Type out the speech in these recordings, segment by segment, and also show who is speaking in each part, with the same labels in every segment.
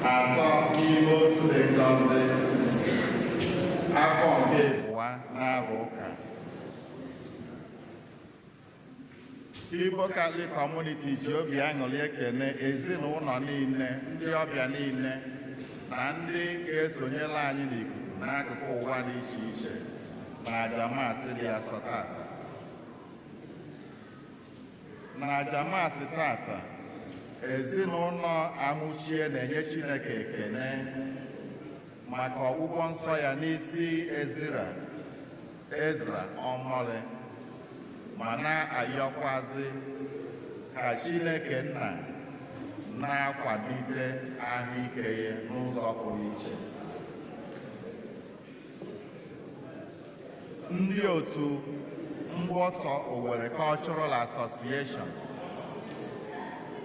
Speaker 1: atọ n'ime otu dị ngọzi afọ nke abụọ n'arọ ụka. Igbo Catholic Community ji obi aṅụrị ekene ezinụlọ niile, ndị ọbịa niile na ndị ga-esonyere anyị n'ikuku n'akụkụ ụwa dị iche iche n'aja Maasị dị asọ tata. N'aja Maasị tata, ezinụlọ Amụchie na-enye Chineke ekene maka ọgwụgwọ nsọ ya n'isi Ezra Ọmọlị, ma na-ayọkwazị ka Chineke nna na-akwalite ahụike ya n'ụzọ pụrụ iche. Ndị otu Mgbọtọ Owerri Cultural Association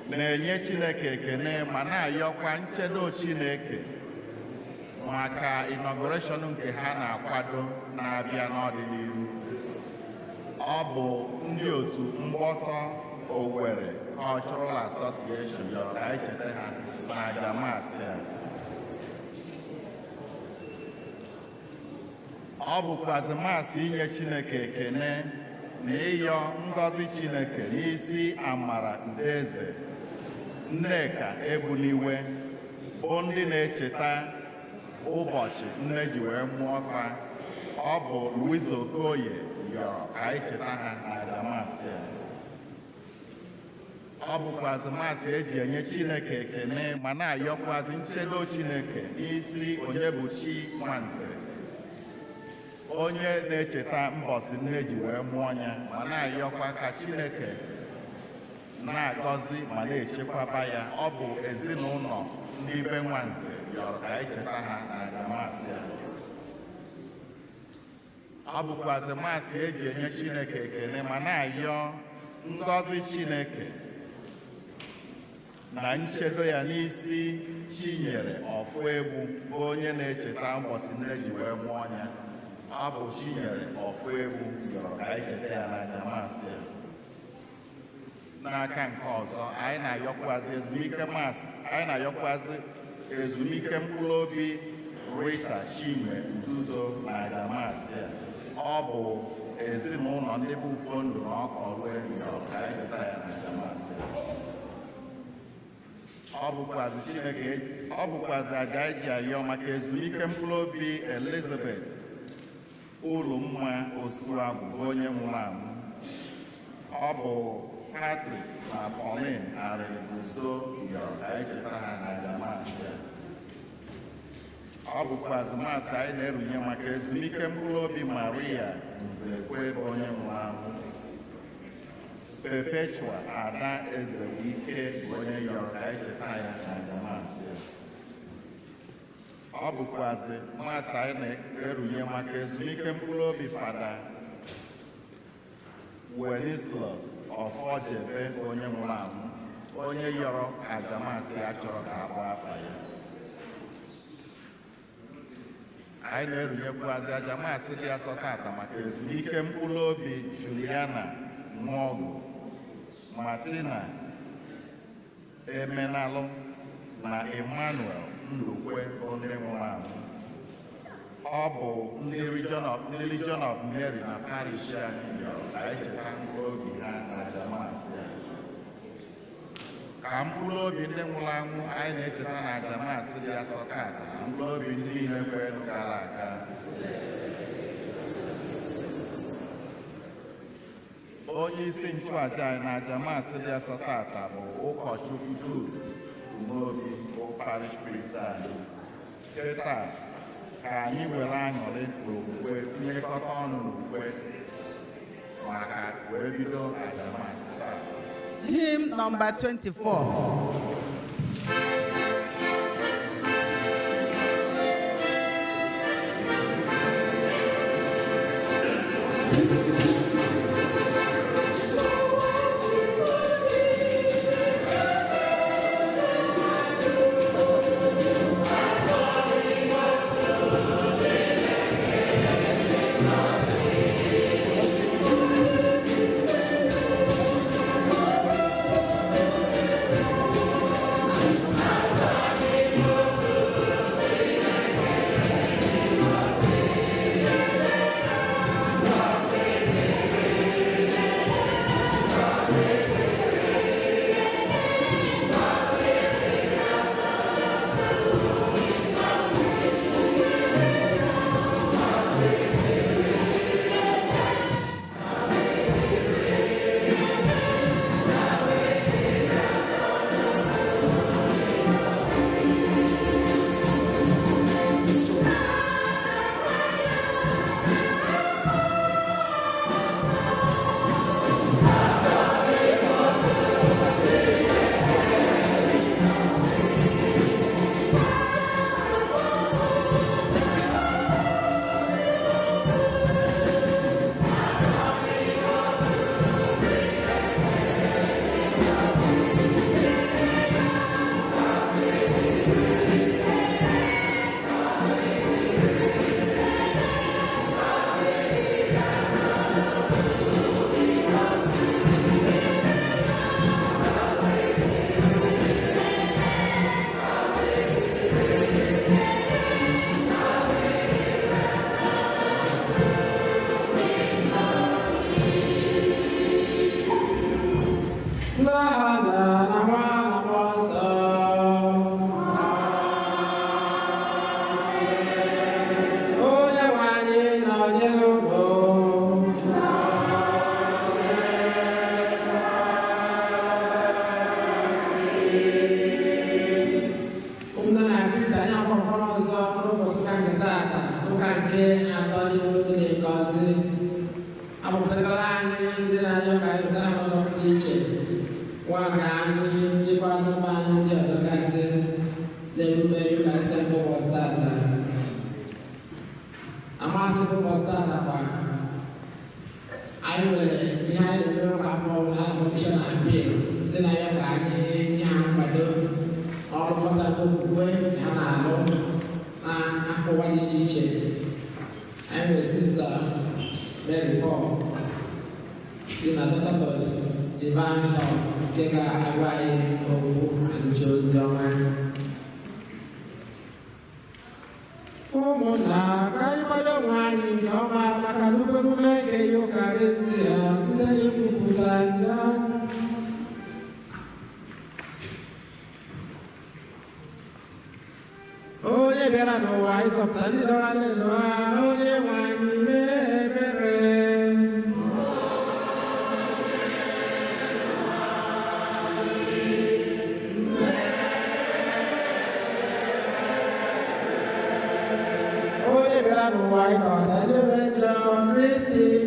Speaker 1: na-enye Chineke ekene ma na-ayọkwa nchedo Chineke maka inauguration nke ha na-akwado na-abịa n'ọdịnihu. Ọ bụ ndị otu Mgbọtọ Owerri Cultural Association yọrọ ka anyị cheta ha n'aja Maasị a. Ọ bụkwazị Maasị inye Chineke ekene na ịyọ ngọzi Chineke n'isi Amara Udeze, Nneka Ebuniwe, bụ ndị na-echeta ụbọchị nne ji wee mụọ fa. Ọ bụ Louise Okoye yọrọ ka anyị cheta ha n'aja Maasị a. Ọ bụkwazị Maasị eji enye Chineke ekene ma na-ayọkwazị nchedo Chineke n'isi Onyebuchi Nwanze, onye na-echeta mbọsị nne ji wee mụọ ya, ma na-ayọkwa ka Chineke na-agọzi ma na-echekwaba ya. Ọ bụ ezinụlọ ndị be Nwanze yọrọ ka anyị cheta ha n'aja Maasị a. Ọ bụkwazị Maasị eji enye Chineke ekene ma na-ayọ ngọzi Chineke na nchedo ya n'isi Chinyere Ọfụegbu, bụ onye na-echeta ụbọchị nne ji wee mụọ ya. Ọ bụ Chinyere Ọfụegbu yọrọ ka anyị cheta ya n'aja Maasị a. N'aka nke ọzọ, anyị na-ayọkwazị ezumike mkpụrụ obi Rita Chinwe Ududo n'aja Maasị a. Ọ bụ ezinụlọ ndị bụ Ufondụ na Ọkọlue yọrọ ka anyị cheta ya n'aja Maasị a. Ọ bụkwazị aja eji ayọ maka ezumike mkpụrụ obi Elizabeth Ụlụmma Osuagwu, bụ onye nwụrụ anwụ. Ọ bụ Patrick na Pauline Arịbuso yọrọ ka anyị cheta ha n'aja Maasị a. Ọ bụkwazị Maasị anyị na-erunye maka ezumike mkpụrụ obi Maria Nzekwe, bụ onye nwụrụ anwụ. Perpetua Ada Ezewike bụ onye yọrọ ka anyị cheta ya n'aja Maasị a. Ọ bụkwazị Maasị anyị na-erunye maka ezumike mkpụrụ obi Fada Wenislas Ọfọjebe, bụ onye nwụrụ anwụ, onye yọrọ aja Maasị a chọrọ ka akpọ afa ya. Anyị na-erunyekwazị aja Maasị dị asọ tata maka ezumike mkpụrụ obi Juliana Nwogu, Martina Emenalụ na Emmanuel Ndukwe, bụ ndị nwụrụ anwụ. Ọ bụ ndị Legion of Mary na parish anyị yọrọ ka anyị cheta mkpụrụ obi ha n'aja Maasị a. Ka mkpụrụ obi ndị nwụrụ anwụ anyị na-echeta n'aja Maasị dị asọ tata na mkpụrụ obi ndị niile kwere gara aga. Onye isi nchụaja anyị n'aja Maasị dị asọ tata bụ ụkọchukwu Jude Umobi, bụ parish priest anyị. Kịta ka anyị were aṅụrị n'okwukwe tinyekọta ọnụ n'okwukwe maka wee bido aja Maasị taa.
Speaker 2: Hymn number 24.
Speaker 3: Wangani jipasa banji adokasi Nebume yukasi ambo postata Amasi po postata kwa Aiwe ihai ulo kapo na komisyon ambil Dina yukani nyang bado Olo posa po kukwe Hanalo Na ako wadi chiche Aiwe sister Mary Paul Sina dota soj Divine Lord Kega awaye owu agujozi ọma. Ụmụnna ka anyị gbado nwanyị nke ọma maka nnukwu emume nke Eucharistia site n'ikwupụta njọ. Onye bịara n'ụwa ịzọpụta ndị dọwara elu ha, onye nwanyị mee ebere. No white on the image of Christi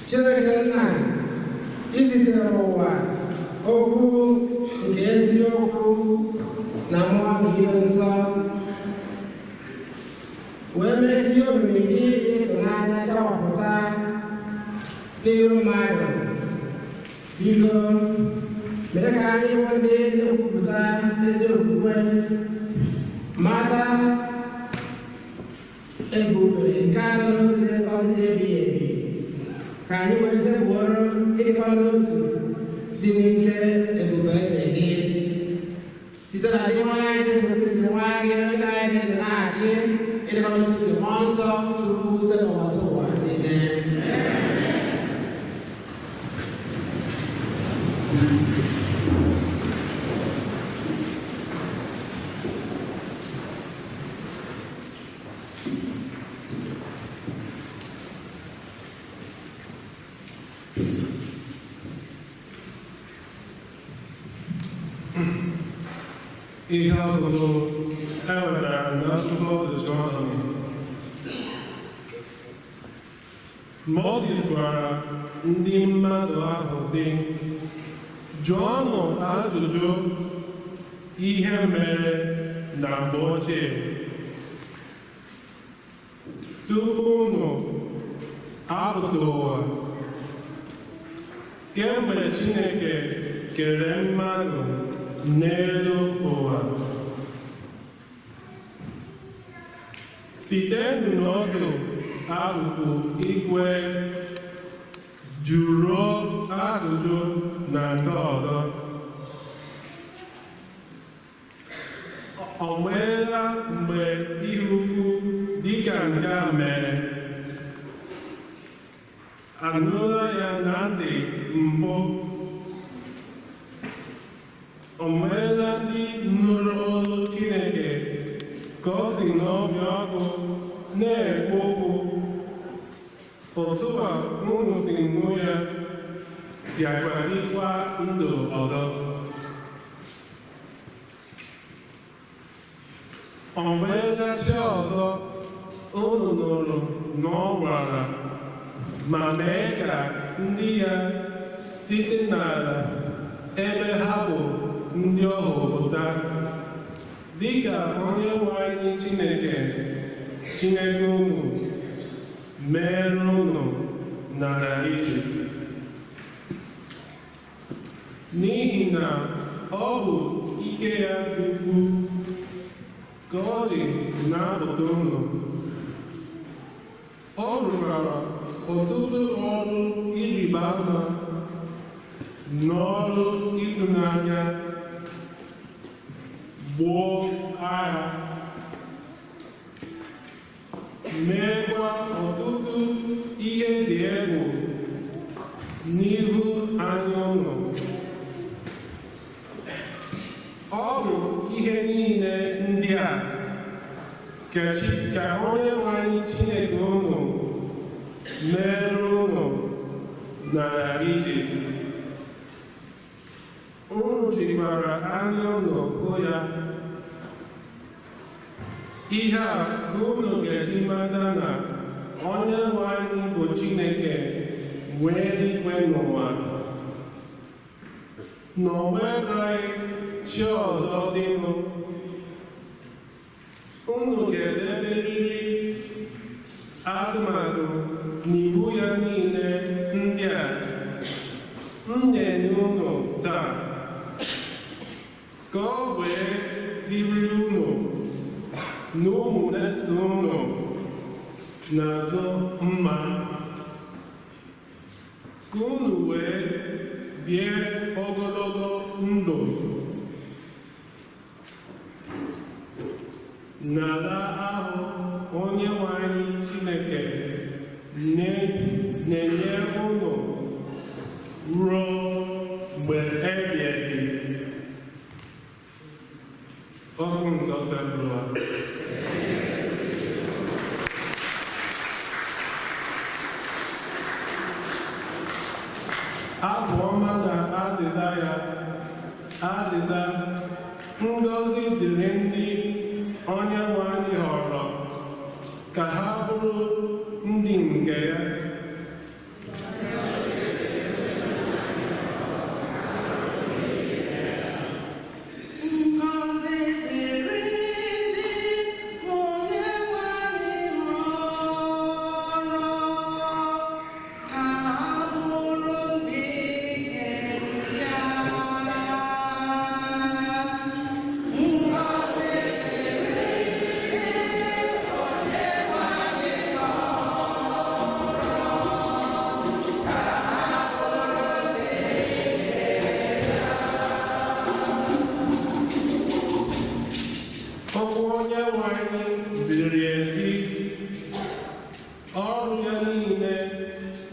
Speaker 3: Chineke nna izitere ụwa okwu nke eziokwu na mmụọ nke nsọ wee mee ka ihe omimi gị ịtụnanya chawapụta n'iru mmadụ. Biko mee ka anyị bụ ndị na-ekwupụta ezi okwukwe mata ebube nke anụ n'otu dị ngọzi na-ebighị ebi, ka anyị wee sekpuoro ịdịkọ n'otu dị n'ike ebube eze gị site na dị nwa anyị Jesu Kristi nwa gị onye anyị dị na-achị ịdịkọ n'otu nke mmụọ nsọ Chukwu site n'ụwa tụ ụwa niile.
Speaker 4: Ihe ọgụgụ enwetara n'akụkọ Deuteronomy. Moses gwara ndị mmadụ ahụ sị, jụọnụ ajụjụ ihe mere na mgbe ochie tupu unu apụta ụwa. Kemgbe Chineke kere mmadụ n'elu ụwa, site n'otu akụkụ igwe jụrụ ajụjụ na nke ọzọ. O nweela mgbe ihe ukwu dịka nke a mere? Anụla ya na ntị mbụ? O nweela ndị nụrụ olu Chineke ka o si n'obi ọkụ na-ekwu okwu otu a unu si nụ ya, bịakwa dịkwa ndụ ọzọ? O nweela chi ọzọ unu nụrụ na ọ gwara ma mee ka ndị ya site n'ala ebe ha bụ ndị ohu pụta, dịka Onyenwe anyị Chineke unu mere unu n'ala Ijipt? N'ihi na ọ bụ ike ya dị ukwuu ka ọ dị n'apụta unu. Ọ rụkwara ọtụtụ ọrụ ịrịba ama n'ọrụ ịtụnanya, gbuo agha, meekwa ọtụtụ ihe dị egwu n'ihu anya unu. Ọ bụ ihe niile ndị a ka Onyenwe anyị Chineke unu mere unu n'ala Ijipt. Unu jikwara anya unu hụ ya. Ihe a ka unu ga-eji mata na Onyenwe anyị bụ Chineke nwere igwe n'ụwa, na o nweghị chi ọzọ dịnụ. Unu ga-edeberịrị atụmatụ na iwu ya niile ndị a m na-enye unu taa, ka ọ wee dịrị unu na ụmụ na-eso unu n'azụ mma, ka unu wee bie ogologo ndụ n'ala ahụ Onyenwe anyị Chineke na-enye unu ruo mgbe ebighị ebi. Okwu nke Ọsebụla. Abụ ọma na azịza ya. Azịza: ngọzi dịrị ndị Onyenwe anyị họrọ ka ha bụrụ ndị nke ya.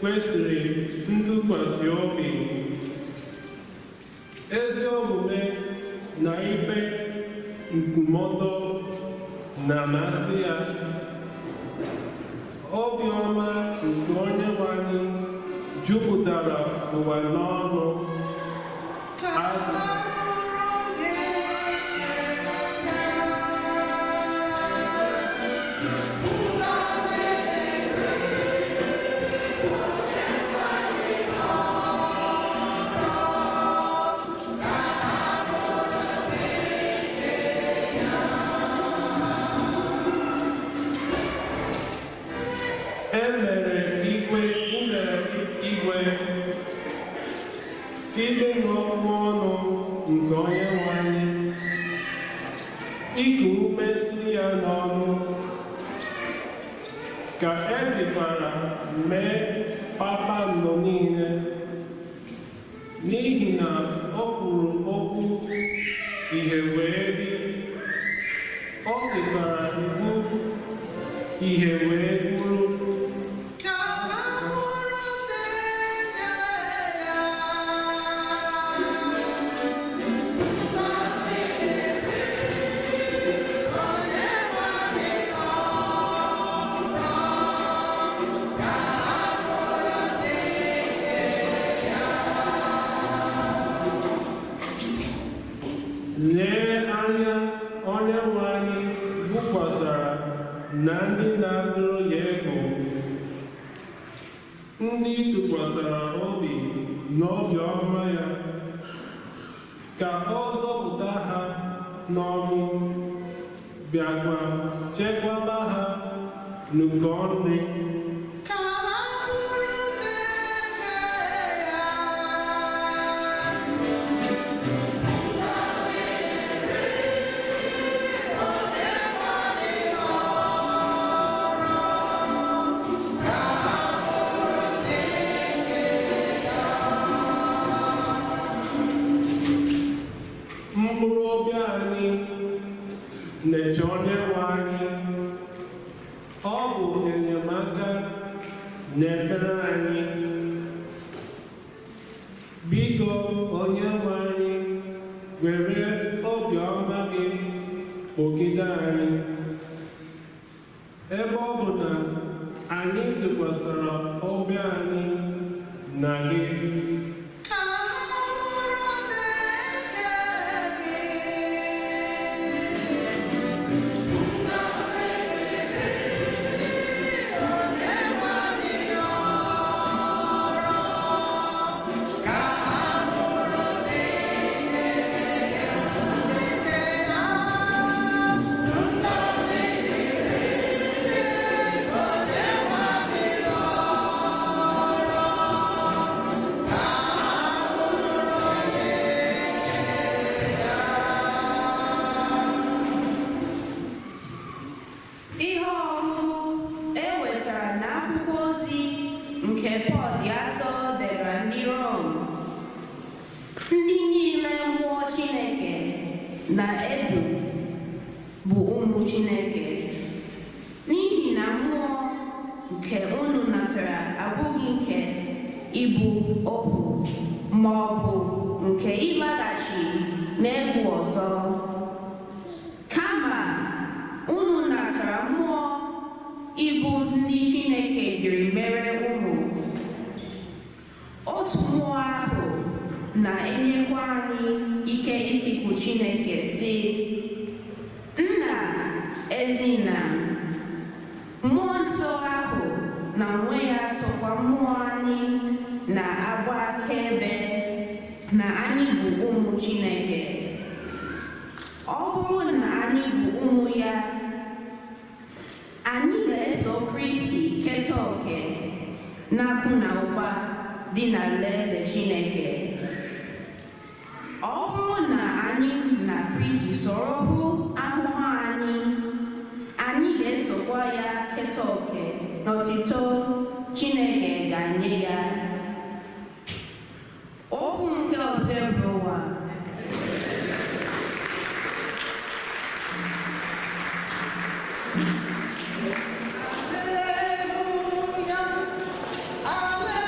Speaker 4: kwesịrị ntụkwasị obi, ezi omume na ikpe nkwụmọtọ na-amasị ya. Obiọma nke Onyenwe anyị jupụtara ụwa n'ọnụ. Site n'okwu ọnụ nke Onyenwe anyị, iku ume si ya n'ọnụ, ka ejikwara mee kpakpando niile, n'ihi na o kwuru okwu ihe wee dị, o tikwara iwu ihe wee bụrụ. Lee anya Onyenwe anyị bukwasara na ndị na-atụrụ ya egwu, ndị tụkwasara obi n'obiọma ya, ka ọ zọpụta ha n'ọnwụ, bịakwa chekwaba ha n'ụkọ nri. Mkpụrụ obi anyị na-eche Onyenwe anyị, ọ bụ enyemaka na-ekpere anyị. Biko Onyenwe anyị, were obiọma gị kpọgide anyị, ebe ọ bụ na anyị tụkwasara obi anyị na gị.
Speaker 5: Na-edu bụ ụmụ Chineke, n'ihi na mmụọ nke unu natara abụghị nke ịbụ ohu ma ọ bụ nke ịlaghachi n'egwu ọzọ, kama unu natara mmụọ ịbụ ndị Chineke jiri mere ụmụ. Otu mmụọ ahụ na-enyekwa anyị ike itikwu Chineke sị, Nna, Ezinna. Mmụọ nsọ ahụ na onwe ya sokwa mmụọ anyị na-agba akaebe na anyị bụ ụmụ Chineke. Ọ bụrụ na anyị bụ ụmụ ya, anyị ga-eso Kristi keta oke na akụ na ụba dị n'alaeze Chineke. Ọ bụrụ na anyị na Kristi soro hụ ahụhụ anyị ga-esokwa ya keta oke n'otito Chineke ga-enye ya. Okwu nke ose bụ ụwa.
Speaker 2: Hallelujah.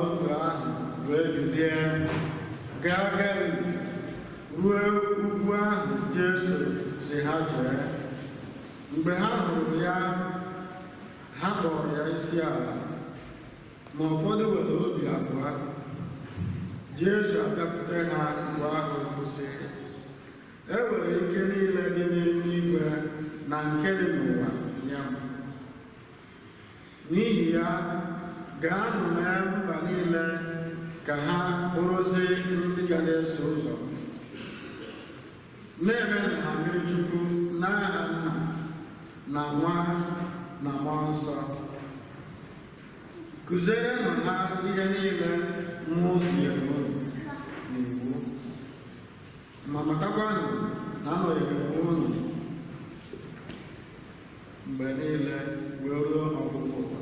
Speaker 6: otu ahụ wee bilie gaa Galili ruo ugwu ahụ Jesu si ha jee. Mgbe ha hụrụ ya, ha kpọrọ ya isi ala, ma ụfọdụ nwere obi abụọ. Jesu abịakwute ha mgbe ahụ sị, e nwere ike niile dị n'eluigwe na nke dị n'ụwa nye m. N'ihi ya, gaanụ mee mba niile ka ha bụrụzi ndị ga na-eso ụzọ, na-emenụ ha mmiri Chukwu n'aha Nna na Nwa na Mmụọ Nsọ. Kụzierenụ ha ihe niile m nyere unu n'iwu, ma matakwanụ na anọnyere m unu mgbe niile wee ruo ọgwụgwụ ụwa.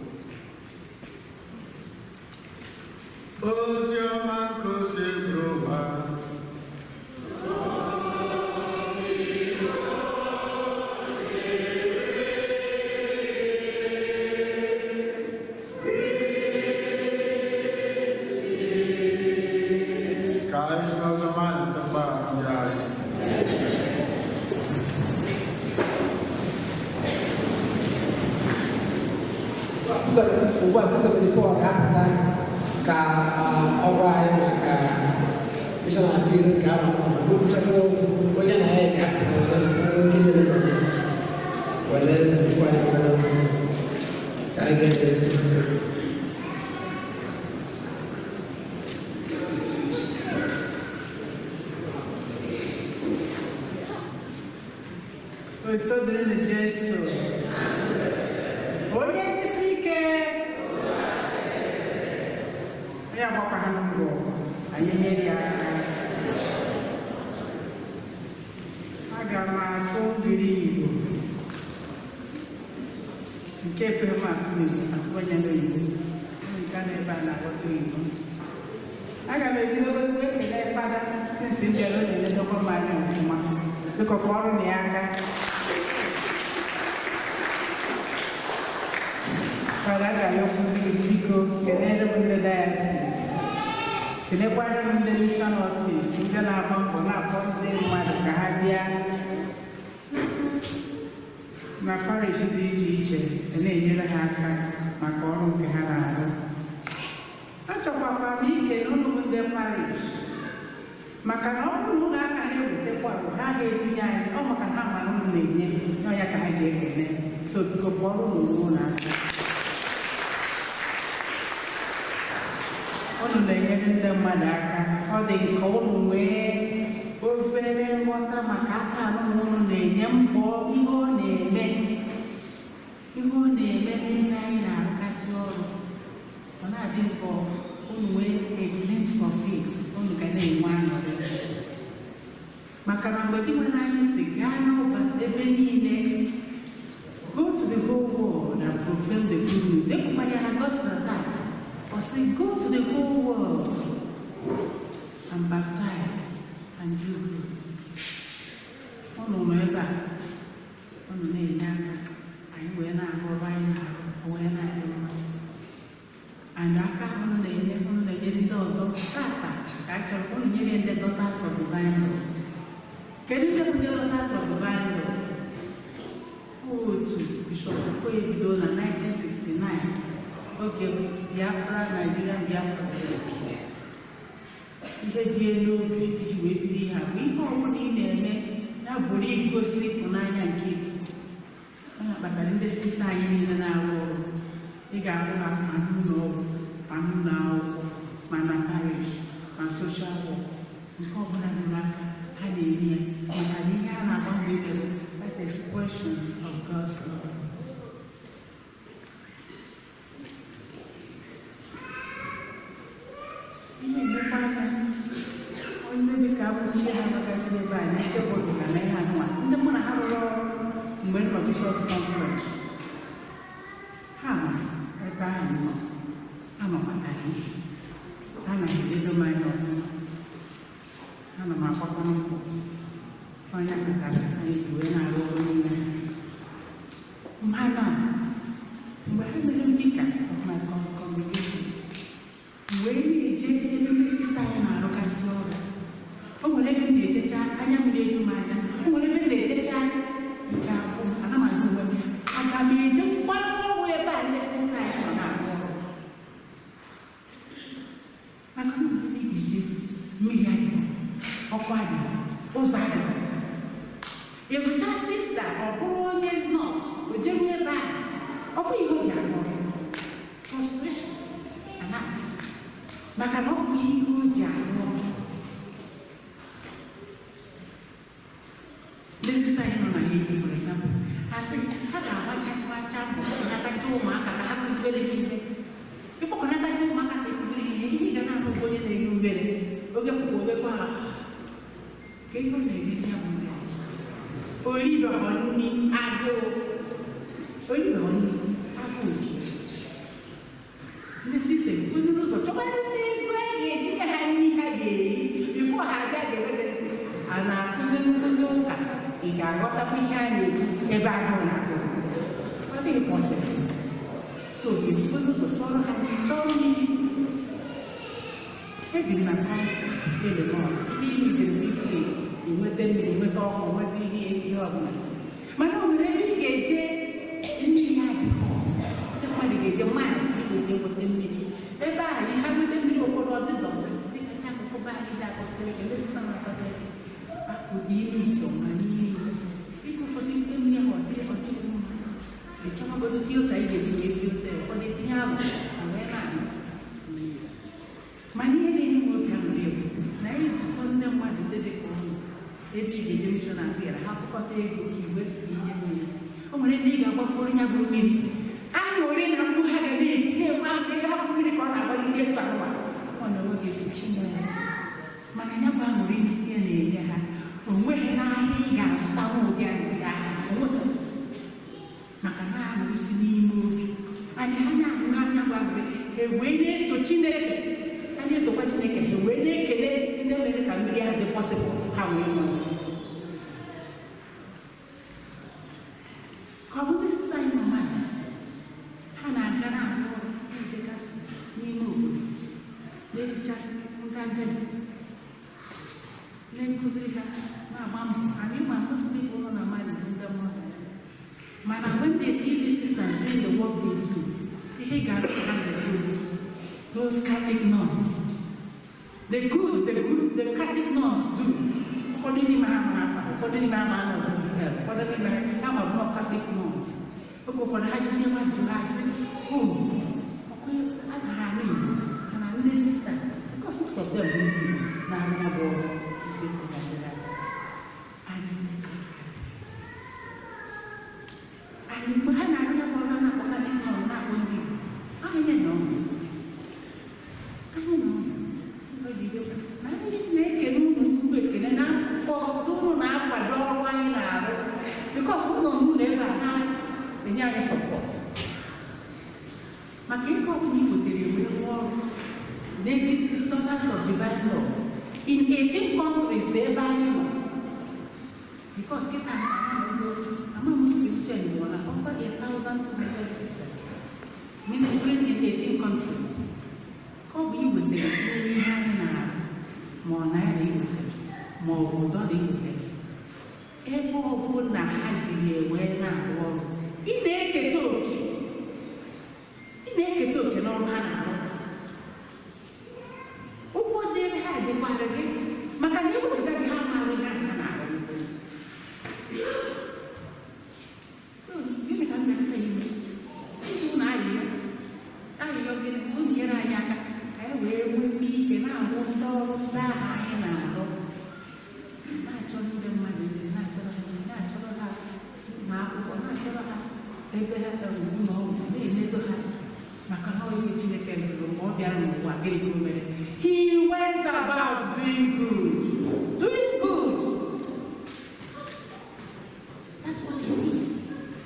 Speaker 6: Ozi ọma nke o si bụrụ ụwa.
Speaker 3: Ugbu a sisa Paul ga-apụta ka ọgwa anyị maka mishọna biri nke ahụ bụrụchara onye na ya ga-apụta nke na-emebanye were zikwa anyị obere ozi ka anyị ga-ede.
Speaker 2: Oito dele Jesu. Onye jisi ike. Ya gbakwa ha mbọ anyị nyere ya aka. Aga m asụ ngiri Igbo nke pere m asụ n'Igbo asụbanye n'Igbo ncha n'ebe a na-aghọta Igbo. Aga m ebido ekele fada sinsi ndị ọrụ na-eledokwa m anya ọfụma dịkọkwa ọrụ na ya aka. Fada ga-ayọkwụzi biko kelere m ndị diocese, kelekwara m ndị mission office ndị na-agba mbọ na-akpọ ndị mmadụ ka ha bịa na parish dị iche iche na-enyere ha aka maka ọrụ nke ha na-arụ. Achọkwakwa m ikele ụnụ ndị parish maka na ọ bụrụ na aka ha ewetekwa ha ga-edunye anyị, ọ maka ha mara ụnụ na-enye ọnya ka ha ji ekele. So biko kpọrọ ụnụ na aka. Unu na-enyere ndị mmadụ aka, ọ dị nke unu nwee obere nghọta maka aka unu na-enye mbọ ihe ọ na-eme n'ebe anyị na-arụkasị ọrụ. Ọ na-adị mbọ unu nwee a glimpse of it, unu ga na-enwe aṅụrị maka na mgbe dịnwe anyị si gaa n'ụba ebe niile, go to the whole world and proclaim the good news. Ekwukwara ya na gospel taa, or say, go to the whole world and baptize and do good. Ọnụ nọ ebe a, ọnụ na-enye aka, anyị wee na-arụ ọrụ anyị na-arụ, wee na-adị mma. And aka ọnụ na-enye ndị ọzọ tata ka a chọrọ ọnụ nyere ndị Daughters of Divine Law. Kedu ndị bụ ndị Daughters of Divine Law? Otu Bishọp Okoye bido na 1969. Oge Biafra, Nigerian Biafra. Ihe dị elu obi iji wee bido ihe a bụ ihe ọbụla ị na-eme ya bụrụ igosi ịhụnanya nke gị. Onye kpatara ndị sista anyị niile na-arụ ọrụ, ị ga-ahụ ha ma n'ụlọ ọgwụ, ma n'ụlọ akwụkwọ, ma na parish, ma social work. Nke ọbụla rụrụ aka ha na-eri ya maka na ihe a na-agba mgbe ikere that expression of God's love. Onye dị ka abụchi ha nọgasị ebe a n'ike bụrụ ka na ihe anụwa ndị mụ na ha rụrụ ọrụ mgbe nọ Bishops Conference, ha ma ebe ahụ nọ, ha nọkwata ihe, ha na-ededo m anya ọfụma, ha nọ m akwakọ nkwụ onye kpatara anyị ji wee na-arụ ọrụ niile. Mana mgbe ha mere dịka of my congregation, wee na-eje ebe ndị sista anyị na-arụgasị ọrụ. O nwere ebe m na-ejecha anya mmiri eju m anya. O nwere ebe m na-ejecha ike akwụ m, ana m agụ onwe m ya. Aga m eje mkpanụ ọgwụ ebe a ndị sista anyị nọ na-arụ ọrụ. Maka na ị ga-eje mmiri adị, ọkụ adị, ụzọ adị. Ịzụcha sista ọ bụrụ onye nọọsụ o jeru ebe a, ọ bụ ihe o ji arụ ọrụ. Frustration anaghị, maka na ọ bụ ihe o ji arụ ọrụ. Ndị sista anyị nọ na Haiti, for example, ha sị ha ga-agbachacha mbọ kpọkọnatacha ụmụaka ka ha kụzibere ha ihe. Ịkpọkọnatacha ụmụaka ka ekụziri ihe, ihe ị ga na-ahụ bụ onye na-eri ughere oge pụkwa ogekwa ha ka ihe ọ na-erezi ya bụ ughere. Olibeghọ nri agụụ, olibeghọ nri agụụ ji. Ndị sistem onye n'ụzọ chọkwara ndị ego a ga-eji nye ha nri ha ga-eri bifo ha abịa ga-eweta ntị a na-akụzi nkụzi ụka. Ị ga-aghọtakwa ihe a na-ekwu ebe agụụ na-agụ. Ọ dịghị pọsịbụl. So ebigo n'ụzọ chọrọ ha chọrọ mmiri. Ebiri na pantị Eleanor, ndị ibiri bifo enweta mmiri, nweta ọkụ, nweta ihe ọbụla. Mana o nwere ebe ị ga-eje mmiri ya adịghị. Ndị mmadụ ga-eje miles iji nweta mmiri. Ebe a ha nweta mmiri ụfọdụ ọ dị dọtị dịka ndị akụkụ be anyị dị akpọtere gị, ndị sista na-akpọtere gị akụkụ ime ifo ma n'ihe ịkụ ụfọdụ ikpe mmiri ahụ ọ dị mma. Ị chọrọgodo filta ị ga-eji wee filta ụfọdụ etinye abụ wee na-aṅụ. Mana ihe na-enye m obi aṅụrị egwu na izukọ ndị mmadụ ndị dị ka ụlọ ebe ị ga-eje mishọn abịara ha fụkọta ego igwe si ihe mmiri. O nwere ndị ị ga-agbapụrụ ya bụ mmiri aṅụrị na mgbu ha ga na-eti na-enwe ahụ ego hapụ mmiri ka ọ na-agbalite etu anụma ọ na-enwe ga-esi chinye ya. Mana ya bụ aṅụrị ihe na-enye ha o nweghị n'ahịa ị ga-azụta ụdị aṅụrị ahụ onweghị, maka na aṅụrị si n'ime obi anyị ha na-aṅụ anya gwa mgbe ha wee na-eto Chineke. Ha na-etokwa Chineke, ha wee na-ekele ndị mere ka mmiri ahụ dị pọsịbụl ha wee nwụọ. Ka ọ bụ ndị sista anyị nọ mmadụ ha na-aga na-arụ ọrụ na-ejegasị n'ime obodo na-efichasị ndị agadi na-ekụziri ha na-agba mbọ. Anyị ma mostly ụlọ na mmadụ bụ ndị Muslim. Mana when they see these sisters doing the work they do, ihe ga-arụ ha na-ekwu those Catholic nuns, the good the Catholic nuns do. Ụfọdụ n'ime ha ma afa, ụfọdụ n'ime ha ma anọdụdụ hel, ụfọdụ n'ime ha ma bụ Catholic nuns. Oge ụfọdụ ha jisi nwa jụrụ asị ọkụ anaghị anụ Igbo mana ndị sista, because most of them bụ ndị Igbo na-arụ ya bụ ọrụ dịkọgasịrị anyị. Mgbe ha na-arụ ya bụ ọrụ a na-akpọ Catholic nọn na-akpọ ndị Igbo anyị nọ na anyị na-ekele ụmụ nnukwu ekele na ụnụ na-akwado ọrụ anyị na-arụ bikos ụlọ n'ụlọ ebe a na-enye anyị sọpọt maka ike ọbụla igotere wee rụọ ọrụ Native Daughters of Divine Law in 18 countries ebe anyị nọ. Bikos kịta Christian Igbo na over 1,200 sisters ministering in 18 countries. Ka ọ bụ iwetere tinye ihe anyị na-arụ ma ọ naira iwetere ma ọ bụ ụdọ na iwetere ebe ọ bụ na ha jiri ewee na-arụ ọrụ. Ị na-eketa oke n'ọrụ ha na-arụ. Ụgwọ dịrị ha dịkwara gị maka na ewezụga gị ha na-arụ ihe ha na-arụ. Gịnị ka m na-aka ime? Ụnụ ayịyọ gịnị unu nyere anyị aka ka e wee nwee ike na-arụ ndị ọrụ ndị ahụ anyị na-arụ, na-achọ ndị mmadụ nri, na-achọrọ ha na akwụkwọ, na-achọrọ ha ebe ha ụlọ ọgwụ, na-emedo ha maka na ihe Chineke mere mgbe ọ bịara n'ụwa. Gịnị ka o mere? He went about doing good. That's what he did,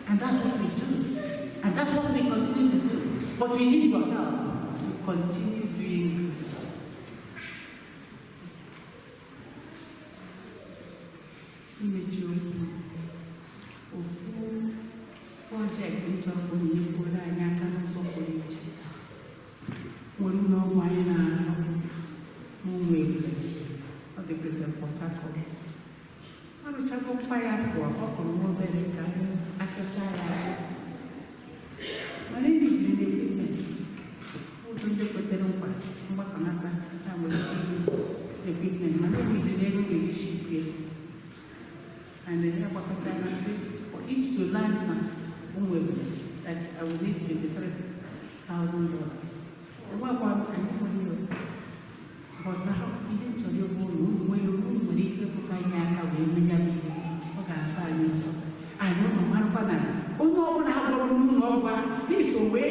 Speaker 2: and that's what we do, and that's what we continue to do. But we need your help to continue doing good. Imechi ofu project nchọrọ onyinye kwuru anyị aka n'ụzọ pụrụ iche. Nwere ụlọ ọgwụ anyị na achọkwa ya afọ ọ fọrọ nwa obere ka anyị achọcha ya mana ebidiri na equipment ụdị ndị kwetere nkwa mgbakọnata na nwere equipment mana ebidiri ego ga-eji shipie and then I say for each to land now that I will need $23,000. But how even to your own way we need to put in your I don't know what oh no, what I want to know this way,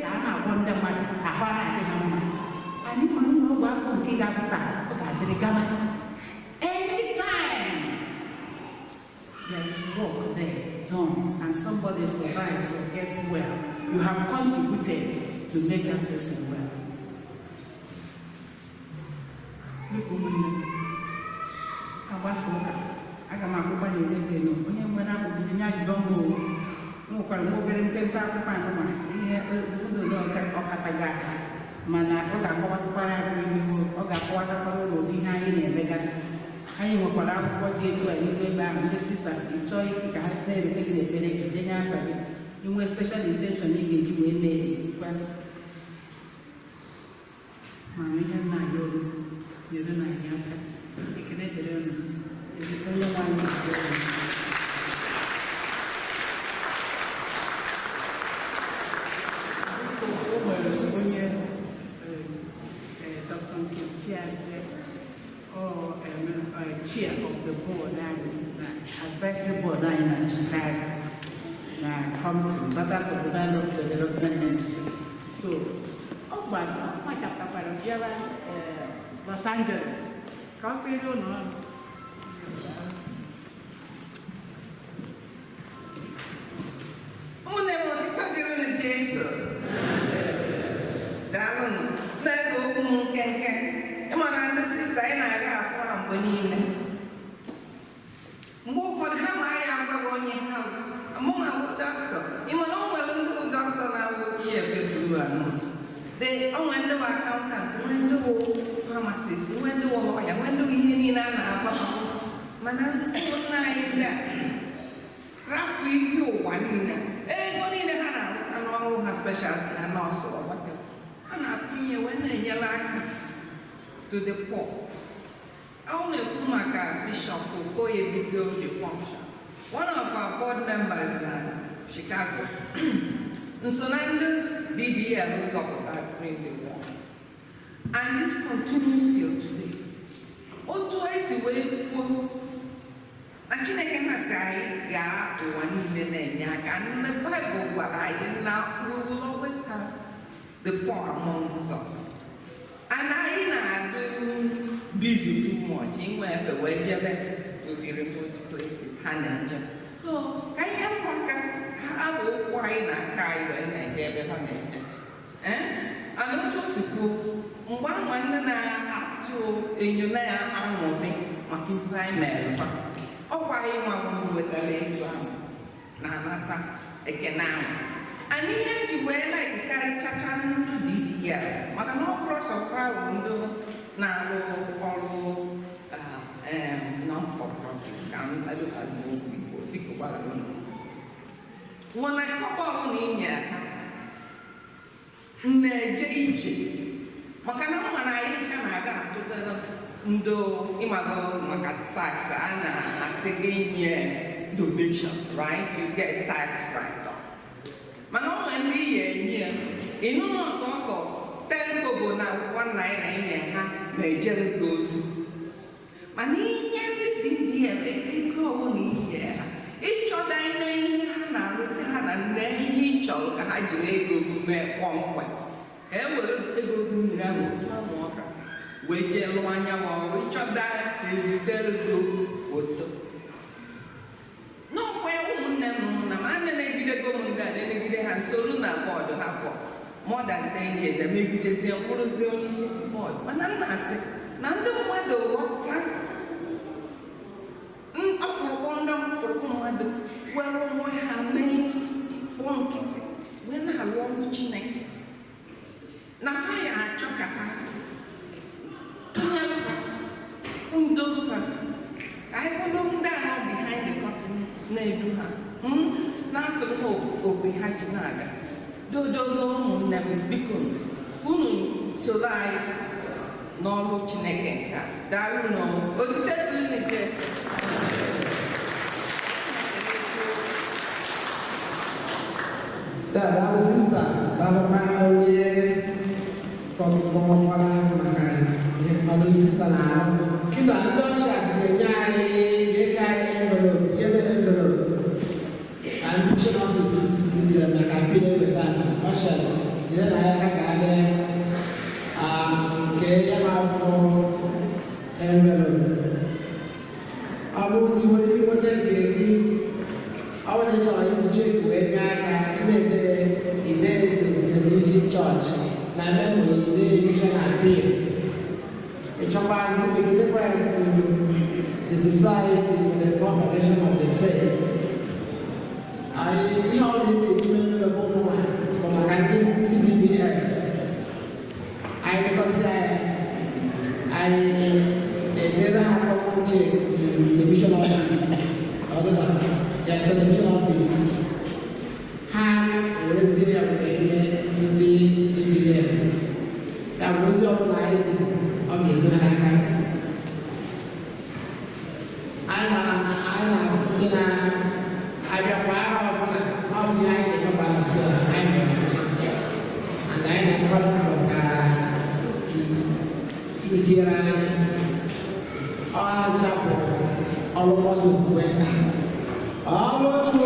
Speaker 2: I wonder what I need to know what to get up. Anytime there is work there done and somebody survives or gets well, you have contributed to make that person well. Look, woman, I was I got my company when you went out to the night jungle. No, I'm very paper. Mana oga kwa para ni oga kwa para lo di na ile Vegas. Anyị nwekwara akwụkwọ dị etu a n'ime ebe ahụ ndị sisters ịchọọ ka ha na-eweta gị n'ekpere gị denye aka gị inwe special intention ị ga-eji wee mee kwa ma ihe nna ya olu nyere na anyị aka ekele dịrị unu ezite onye nwanyị o nwere onye Dr. Nkesiase or chair of the board and advisory board in Chicago committee, but that's the development ministry. So, my chapter for Los Angeles. Can't you know? Pharmacist, when do a lawyer, when do we hear Manan, Rap you one in the Hana, and all her specialty and also whatever. And I when they yell to the poor. Only Kumaka Bishop will go a video the function. One of our board members in Chicago. So now DDL was up that during the war. And this continues till today. Otu esi wee kwuo na Chineke na-asị gaa ụwa niile na-enye aka. And the Bible gwara anyị na we will always have the poor among us. And anyị na-adị busy too much. Inwe efe wee jebe to the remote places ha na-eje. So ka ihe afọ aka ha bụ okwu anyị na-aka anyị wee na-eje ebe ha na-eje. And otu o si kwuo mgbe nwanne na-atụ enyo na ya aṅụrị maka ife anyị mere fa ọkwa anyị nwa wetara ego ahụ na-anata ekene ahụ and ihe eji wee na-ekekarị chacha ndụ dị ya maka na ọ bụrụ ọsọkwa ahụ ndụ na-arụ ọrụ non-for-profit ka adụkazi okwu biko gbara nwere kọba ọbụla inye aka na-eje ije maka na mma na anyị ncha na-aga atụtara ndo ịmago maka tax a na-asị gị nye donation, right? You get tax write-off. Mana ọ nwere ndị ihe enye ịnụ ọsọsọ 10 kobo na $1 enye ha na-ejere gị ozi. Mana ihe ndị dị ego ọbụla inye ha ịchọda ihe ha na-arụsị ha na nne ihe ịchọrọ ka ha jiri ego mee kpọmkwem. Were ego gị mmiri ahụ ọka wee jee lụọ anya ma ọrụ ịchọda ezitere gị foto. N'ọkwa ụmụnne m na m a na-egidego m ndị a na-egide ha nsoro na bọọdụ ha for more than 10 years emegidezie mkpụrụzi onye isi bọọdụ. Mana m na-asị na ndị mmadụ ghọta ọkpụrụkpụ ndị mkpụrụkpụ mmadụ were onwe ha mee kpụọ nkịtị wee na-alụ ọrụ Chineke. Na ha ya achọ ka ha tụnyere ha ndozi ha ka anyị kwado ndị ahụ behind the
Speaker 7: na-edu ha na-atụrụ ha opi ha ji na-aga dododo ụmụnne m biko unu soro anyị n'ọrụ Chineke nke a daalụ n'otite tụrụ Jesu.
Speaker 3: Dalam sista, dalam panggilnya komponen makan, kalau sista nak kita ada syaratnya nyari envelope, admission office tidak makan pilih betul, macam dia nak ada kerja apa envelope, abu tiba-tiba jadi awak ni cakap itu cikgu ini itu Salesian Church, nama ini Mission Appeal. It's about making difference to the society for the propagation of the faith. I already remember the whole one from my country to BBL. I because I never have one check to the mission office. Yeah, to the mission office. That was organizing of the Haka. I got power of the idea about and I am calling from Ikiran or Chapel, almost when all of the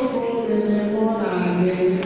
Speaker 3: morning. Yes.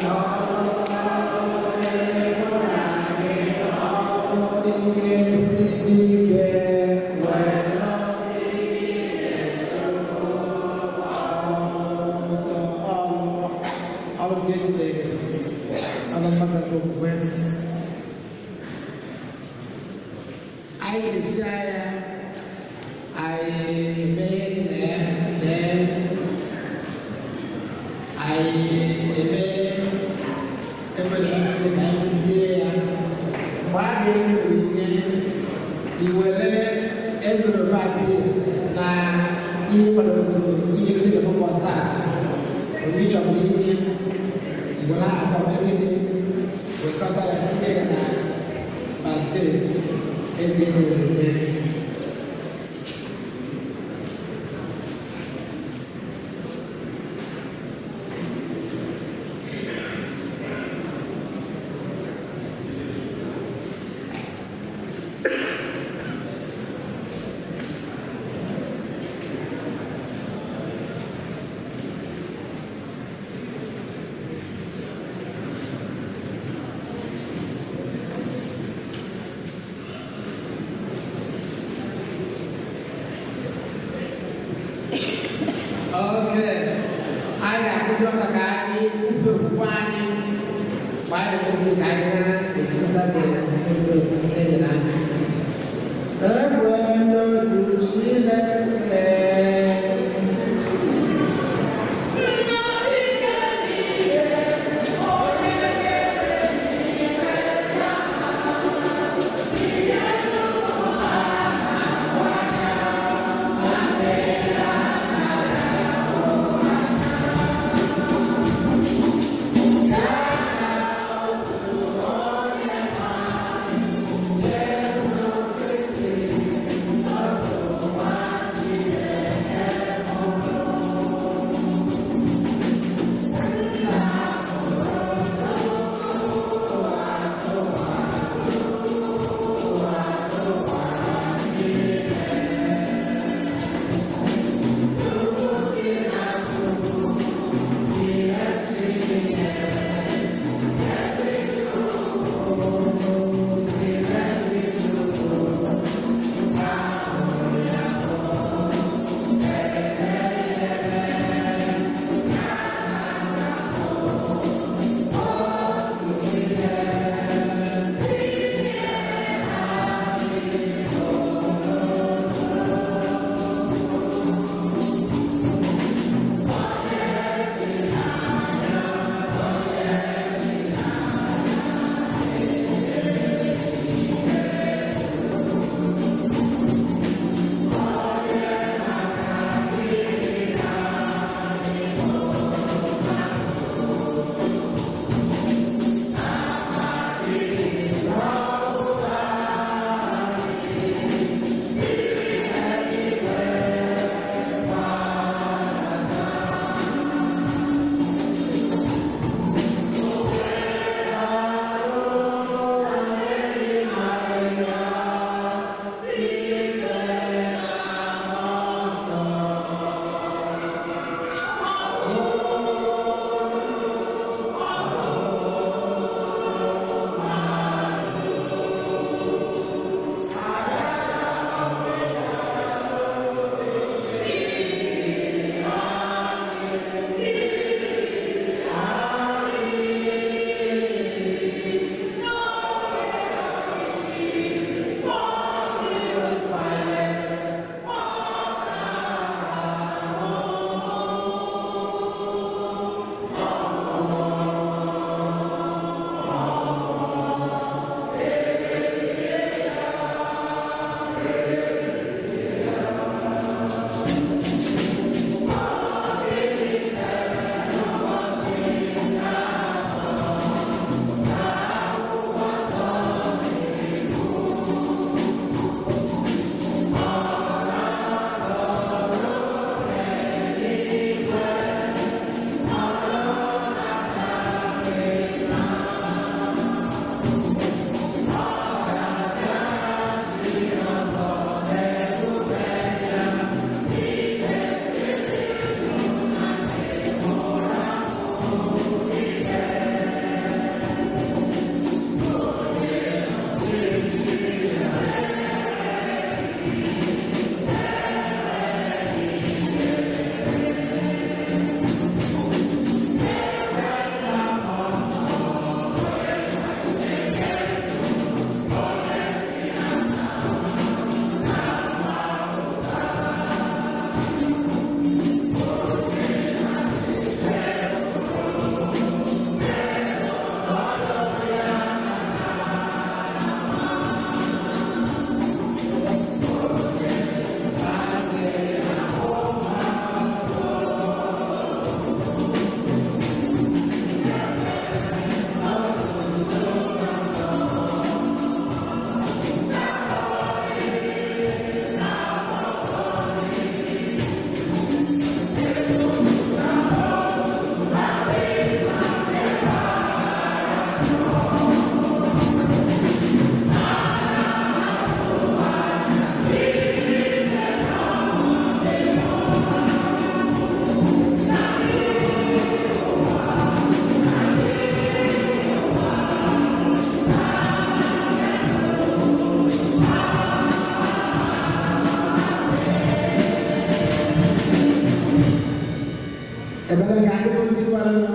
Speaker 3: Ebere ka anyị bụ ndị kwere nọ.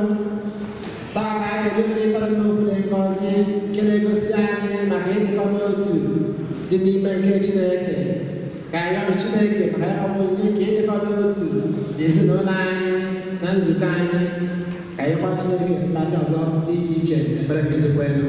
Speaker 3: Taa ka anyị ga-eji ndị kwere n'okwu na-egosi nke na-egosi anyị maka ịdịkọ n'otu dị n'ime nke Chineke. Ka anyị ọrụ Chineke maka ya bụ onye nke ịdịkọ n'otu dị ezinụlọ anyị na nzukọ anyị. Ka anyị gwa Chineke mba ndị ọzọ dị iche iche ebere nke dị kwere.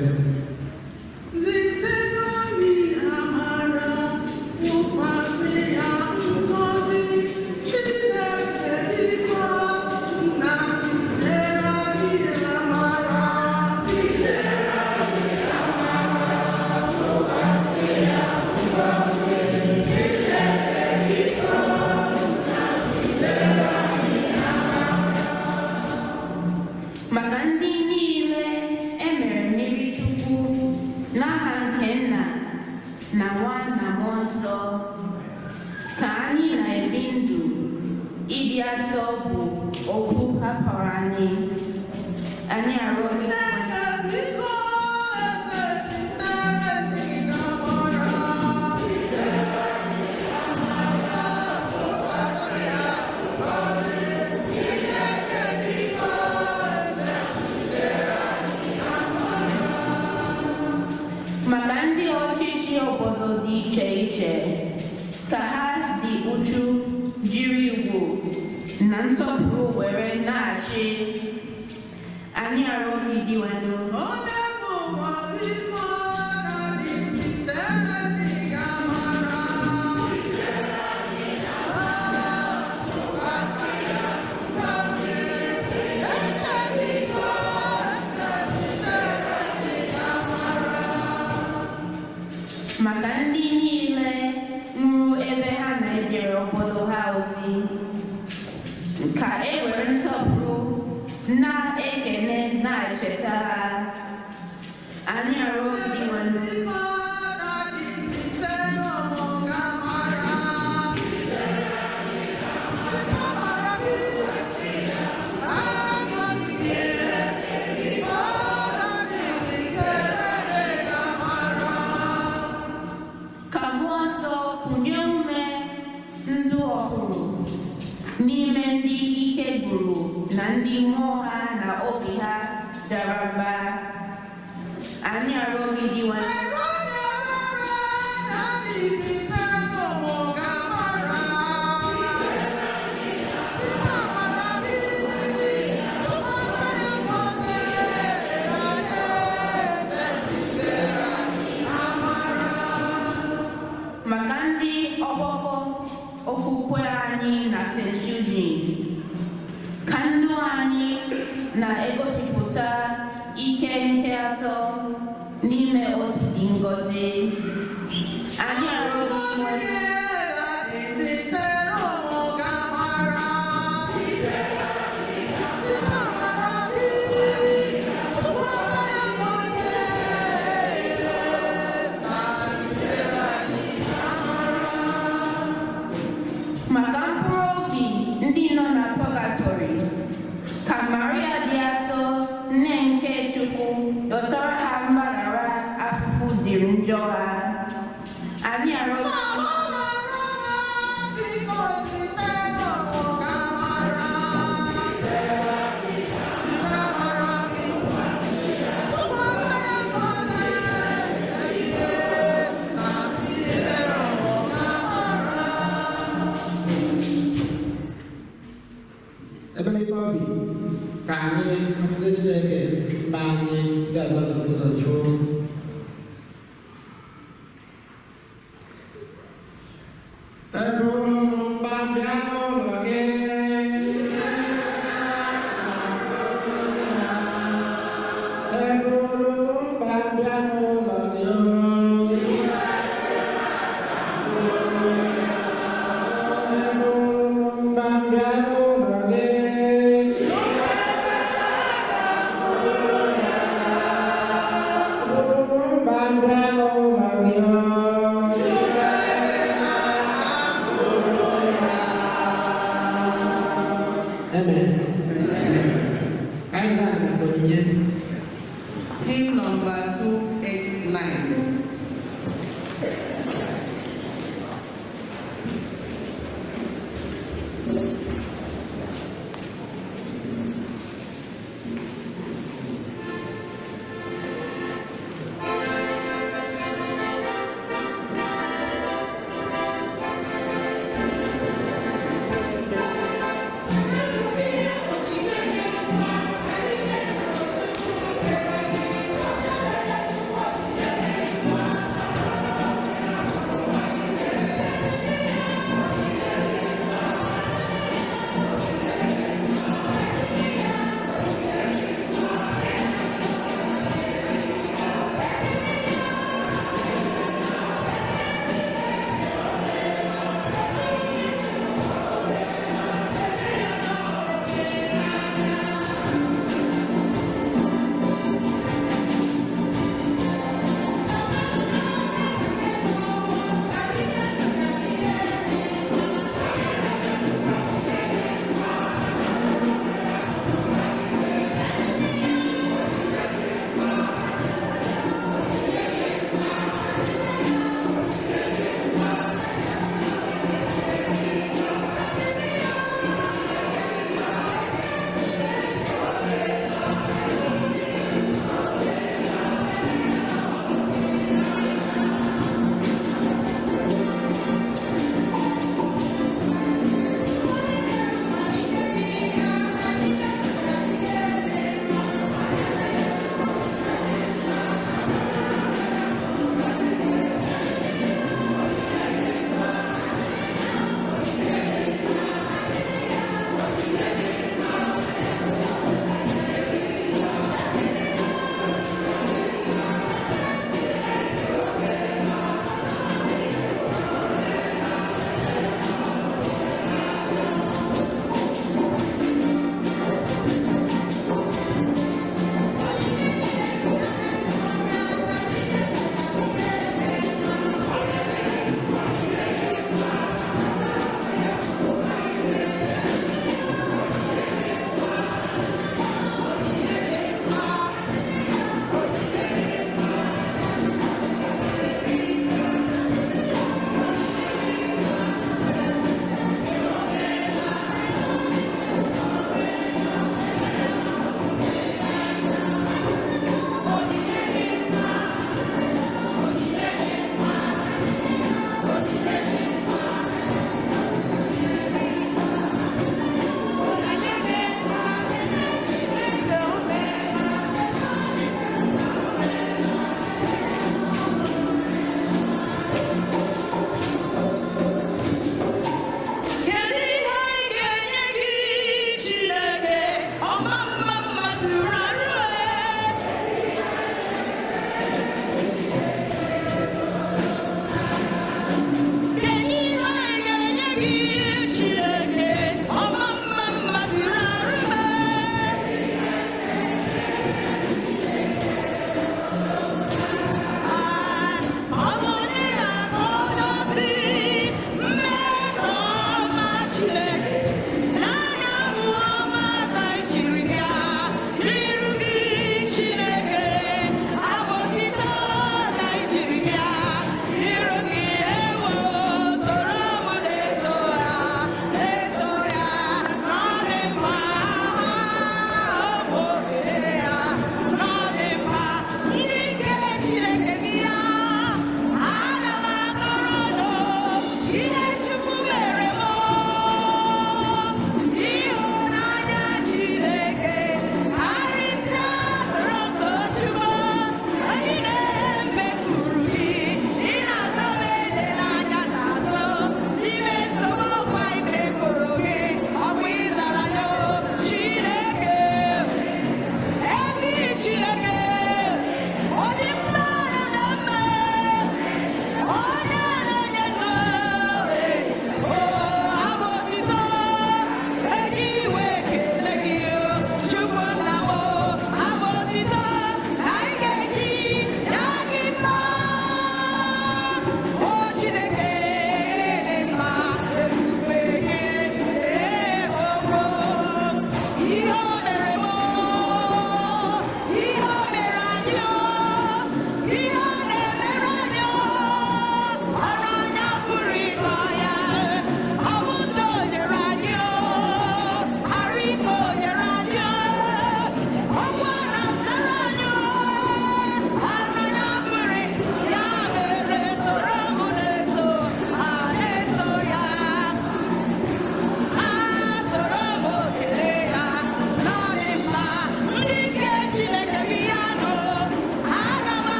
Speaker 8: Hymn number 289.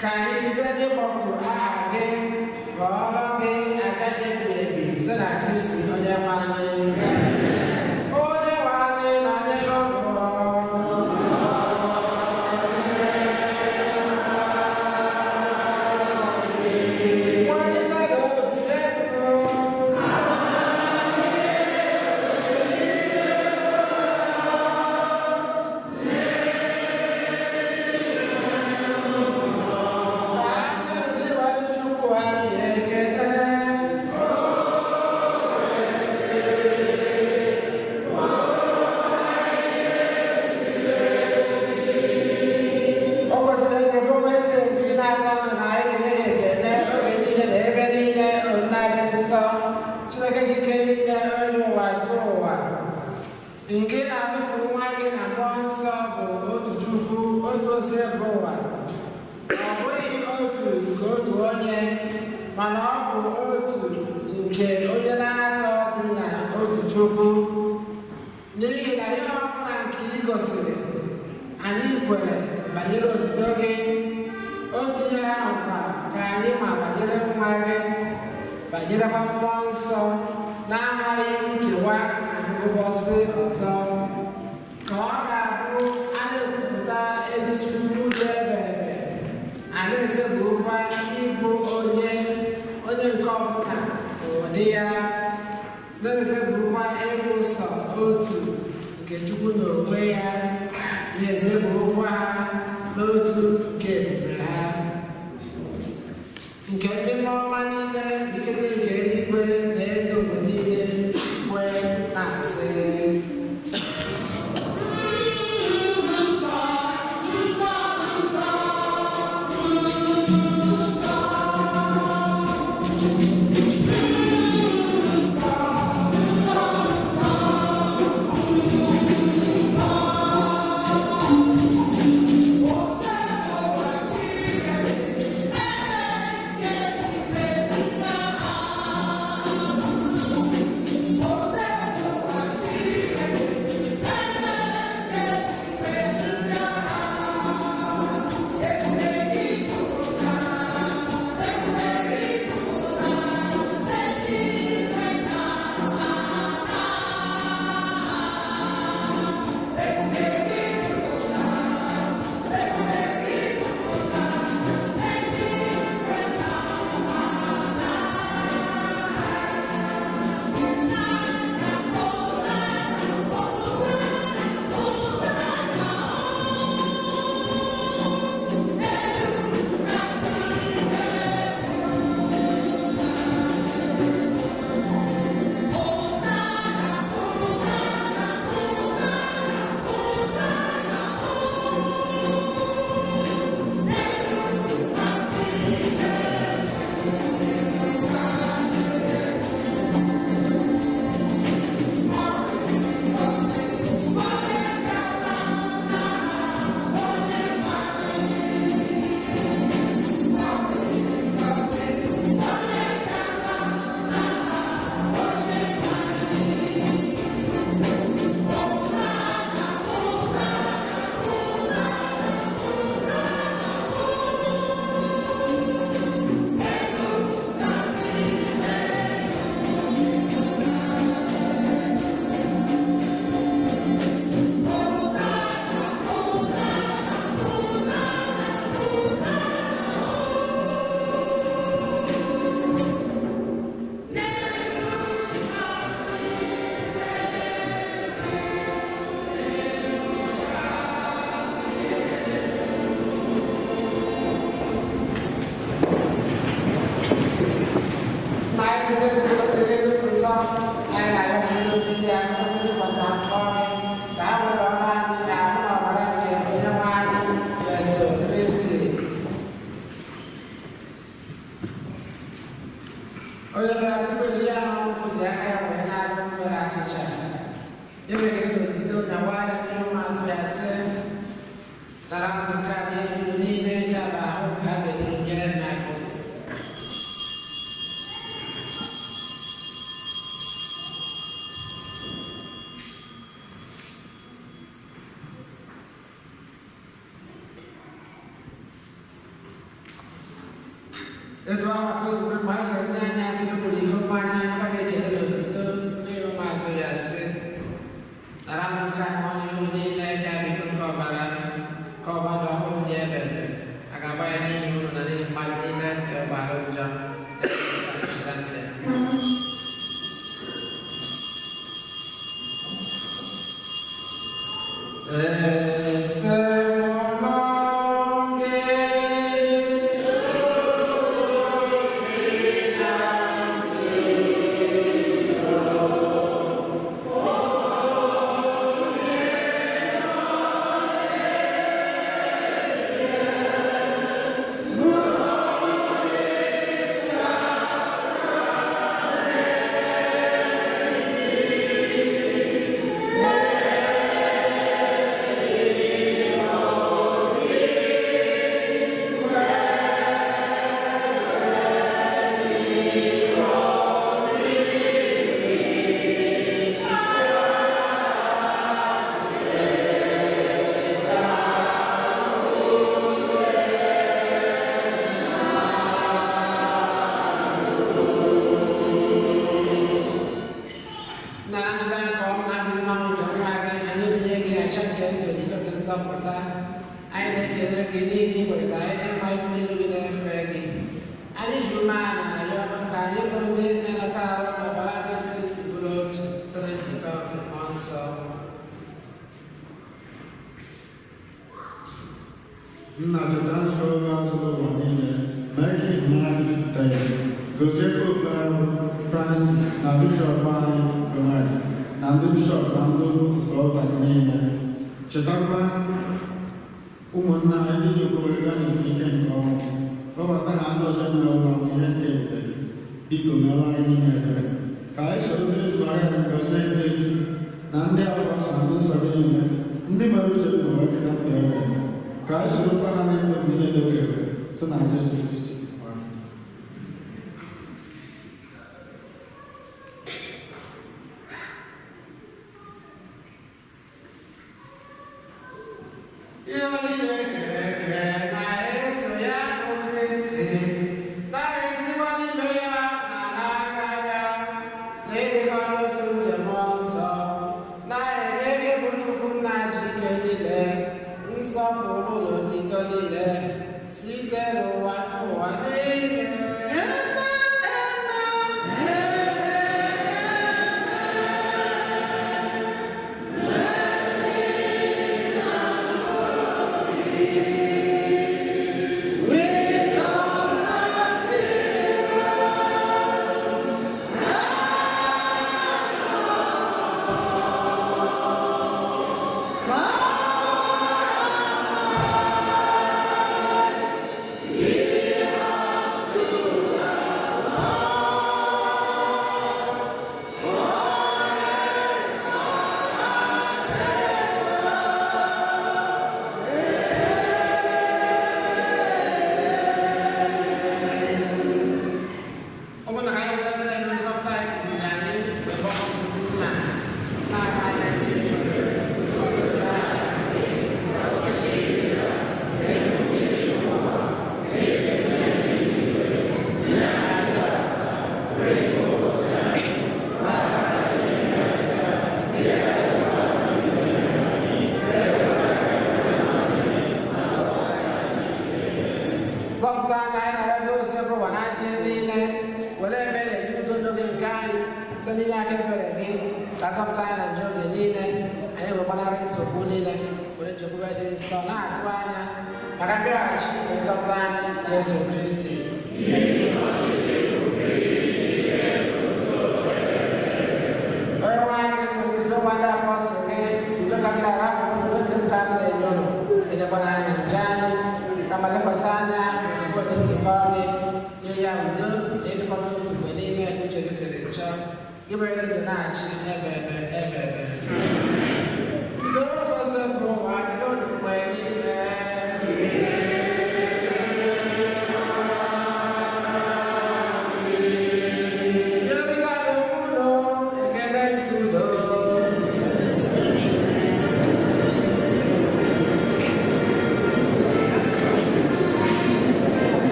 Speaker 3: ka anyị site n'ịkpọku aha gị ghọọrọ gị agaghị ebi ebi site na Kristi onye nwe anyị. Onye nwe anyị na onye ọgwụ nke na otu nwa gị na mmụọ nsọ bụ otu Chukwu, otu ose bụ ụwa. Ọ bụghị otu nke otu onye, mana ọ bụ otu nke onye na-atọ dị na otu Chukwu. N'ihi na ihe ọbụla nke ị gosiri anyị kwere banyere otuto gị, otu ihe ahụ kwa ka anyị ma banyere nwa gị, banyerekwa mmụọ nsọ na-amaghị nkewa ụbọchị ọzọ, ka ọ ga-abụ a na-ekwupụta ezi Chukwu dị ebe ebe, a na-esebukwa ịbụ onye nke ọbụla n'ụdị ya, na-esebukwa ịbụ sọ otu nke Chukwu n'onwe ya, na-esebukwa ha n'otu nke ebube ha, nke ndị n'ọma niile ikele nke eluigwe na-eto mgbe niile wee na-asị etu ahụ akụzi mgbe mgbe anyị chere ndị anya si obodo iko mmanya anya gba ga-ekele n'otito n'ime maazị ya sị nara nke ahụ onye olu niile ga biko nke ọbara ka ọbara ọhụrụ dị ebe a ga-agba ya n'ihi unu na n'ihi mmadụ niile nke ọbara ụjọ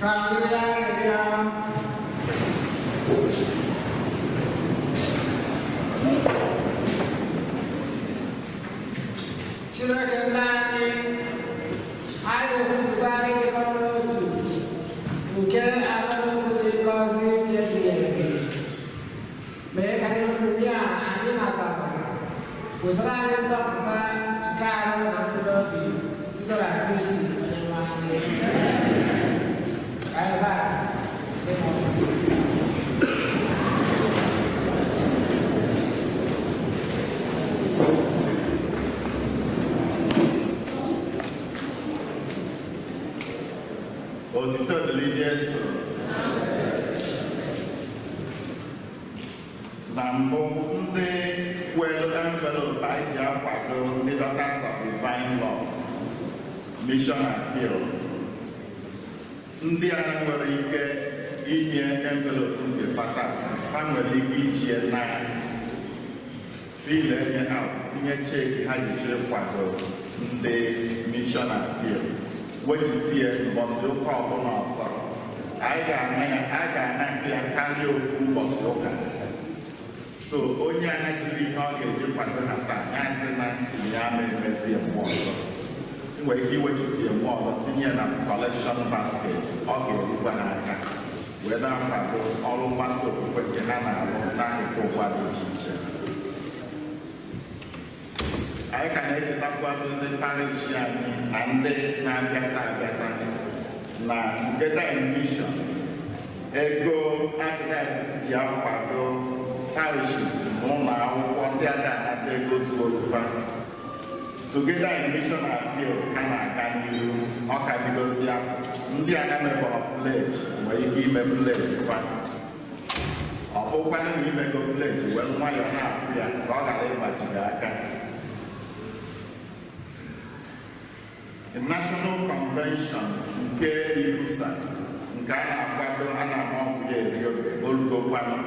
Speaker 3: ka ndị arịrịọ Chineke nna anyị ekwupụta anyị dịkọ n'otu nke alụmdi dị ngọzi ebighị ebi mee ka ihe omume a anyị natatara wetara anyị nzọpụta nke arụ na mkpụrụ obi site na Kristi Onyenwe anyị. Ka anyị taa dị
Speaker 1: Otito dịrị Jesu. Na mbụ ndị kwere envelope anyị ji akwado ndị Daughters of Divine Love Mission Appeal. Ndị a nwere ike inye envelope nke pata, ha nwere ike iji na file enye out tinye cheki ha ji chee kwado ndị Mission Appeal. Wechitie mbọsị ụka ọbụla ọzọ, anyị ga-ana ya karịa ofu mbọsị ụka. So onye anya jiri ihe ọ ga-eji kwado ha taa, ya sị na ya na-emezie mgbe ọzọ. Ị nwere ike iwechitie mgbe ọzọ tinye na collection basket, ọ ga-erukwa ha aka wee na-akwado ọrụ mgbasa okwukwe nke ha na-arụ n'akụkụ ụwa dị iche iche. Anyị ka na-echetakwazị ndị parish anyị na ndị na-abịata na Together in Mission. Ego Archdiocese ji akwado parishes na ụlọ akwụkwọ ndị a ga-anata ego zuo fa. Together in Mission Appeal ka na-aga n'ihu, ọ ka bidosi afọ. Ndị a na-emebọrọ pledge nwere ike ime pledge fa. Ọ bụkwanụ na imego pledge wee nwayọọ na-apụ ya ka ọ ghara ịgbaji gị aka. The National Convention nke Ibusa nke a na-akwado a na-agba ọgwụ ya eri olugokwanụ,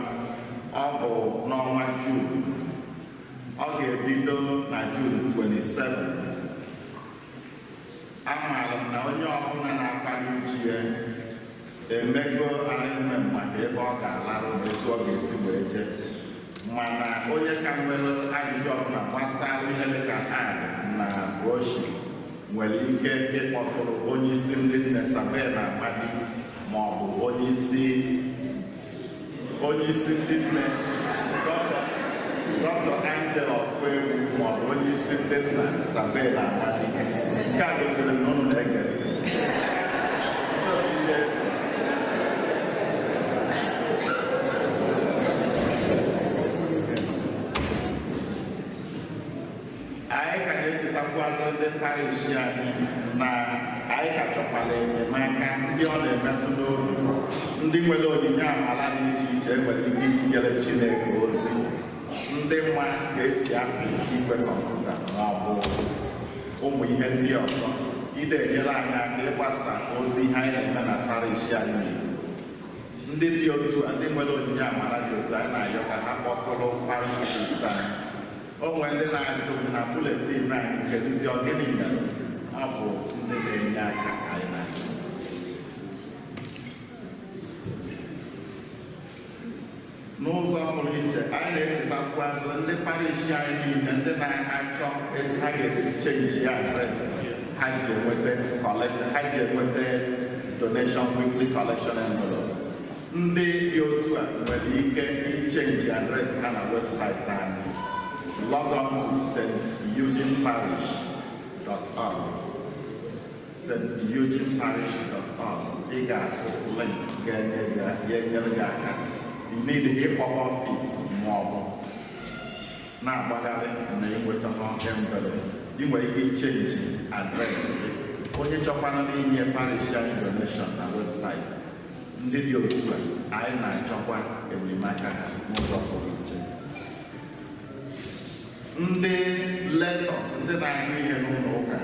Speaker 1: ọ bụ n'ọnwa Jun. Ọ ga-ebido na Jun 27th. Amaara m na onye ọbụla na-akwado iji ya emego arịnmen maka ebe ọ ga-alarụ na etu ọ ga-esi wee jee, mana onye ka nwere ajụjụ ọbụla gbasara ihe dịka ad na broshi nwere ike ịkpọtụrụ onye isi ndị nne Sabel na Amadi ma ọ bụ onye isi ndị nne Dr. Angela Okwewu ma ọ bụ onye isi ndị nna Sabel na Amadi. Nke a gosiri na unu na-ege ntị. Anyị ka na-echetakwazị ndị parish anyị na anyị ka chọkwara enyemaka ndị ọ na-emetụ n'obi, ndị nwere onyinye amala dị iche iche nwere ike ijere Chineke ozi, ndị mma ga-esi apị igwe kọmputa ma ọ bụ ụmụ ihe ndị ọzọ. Ide enyere anyị aka ịgbasa ozi ihe anyị na-eme na parish anyị. Ndị dị otu a, ndị nwere onyinye amala dị otu, anyị na-ayọ ka ha kpọtụrụ parish priest anyị. O nwere ndị na-ajụ m na buletin anyị nkedizi ọgịnị mere, ọ bụ ndị na-enye aka anyị na n'ụzọ pụrụ iche. Anyị na-echetakwazị ndị parish anyị niile ndị na-achọ etu ha ga-esi chenji adresị ha ji enweta donation weekly collection envelope. Ndị dị otu a nwere ike ichenji adresị ha na webụsaịtị anyị. Log on to steugenieparish.org. steugenieparish.org. Ị ga-afụ link ga-enyere gị aka. You need ịkpọba ọfịs ma ọ bụ na-agbagharị na ịnweta envelope. Ị nwere ike ichenji adresị gị. Onye chọkwana n'inye parish anyị donation na webụsaịtị, ndị dị otu a anyị na-achọkwa enyemaka ha n'ụzọ pụrụ iche. Ndị letters, ndị na-agụ ihe n'ụlọ ụka,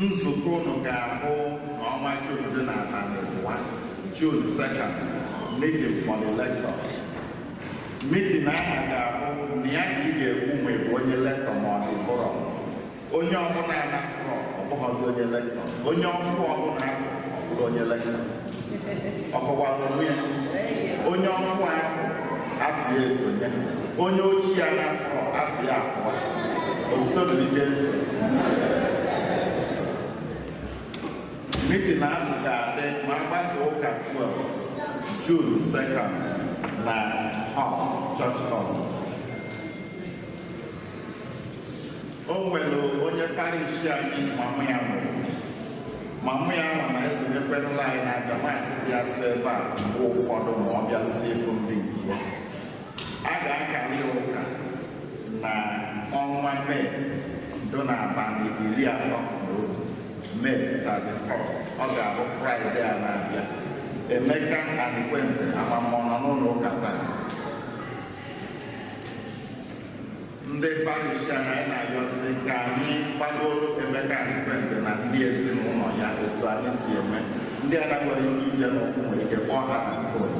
Speaker 1: nzukọ unu ga-abụ n'ọnwa Jun dị na Abanịwa, June 2nd, meeting for the lectors. Meeting ahụ ga-abụ na ya ka ị ga-ekwu ma ị bụ onye lector ma ọ dị bụrụ. Onye ọbụla anafụrụ ọ bụghịzi onye lector. Onye ọfụ ọbụla afọ ọ bụrụ onye lekta ọ kọwara onwe ya onye ọfụ afọ ya esonye onye ochie ya n'afọ ya abụọ otuto dịrị Jesu. Meeting ahụ ga-adị ma agbasa ụka 12 June 2nd na Church Hall. O nwere onye parish anyị mamụ ya nwere. Mamụ ya nọ na-esonyekwenụla anyị na ajamasị dị asọ ebe a mgbe ụfọdụ ma ọ bịalute ịfụ ndị nke ya. A ga-akarị ụka na ọnwa Mee do n'abalị 31 May 31st. Ọ ga-abụ Fraịde a na-abịa. Emeka Anikwenze amamọnọ n'ụlọ ụka taa. Ndị parish anyị na-ayọzi ka anyị gbadoro Emeka Anikwenze na ndị ezinụlọ ya otu anyị si eme. Ndị a na-nwere ike ije n'ụkwụ nwere ike kpọọ ha na fon.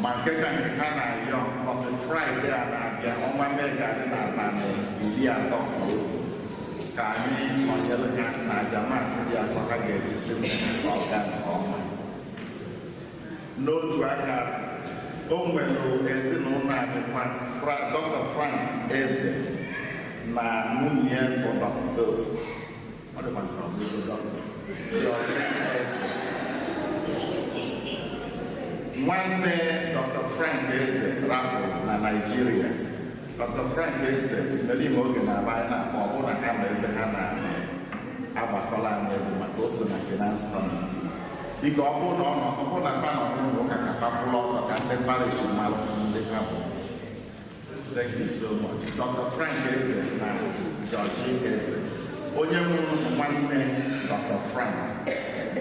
Speaker 1: Ma nke ka nke ha na-ayọ ọsị Fraịde a na-abịa ọnwa Mee ga-adị n'abalị 31 ka anyị nọnyere ha na ajamasị dị asọ ha ga-ebisi ka ọ gaa nke ọma. N'otu aka o nwere ezinụlọ anyị Dr. Frank Eze na nwunye ya bụ George Eze. Nwanne Dr. Frank Eze rapụrụ na Nigeria. Dr. Frank Eze mere ime oge na-aba anyị na-akpọ ọ bụrụ na ha na ebe ha na-agbakọla anyị ebe maka o so na finance committee. Biko ọ bụrụ na fa nọ n'ụlọ ụka ka fa kwụrụ ọtọ ka ndị parish malụ ndị ha bụ. Thank you so much. Dr. Frank Eze na George Eze. Onye nwụrụ nwanne Dr. Frank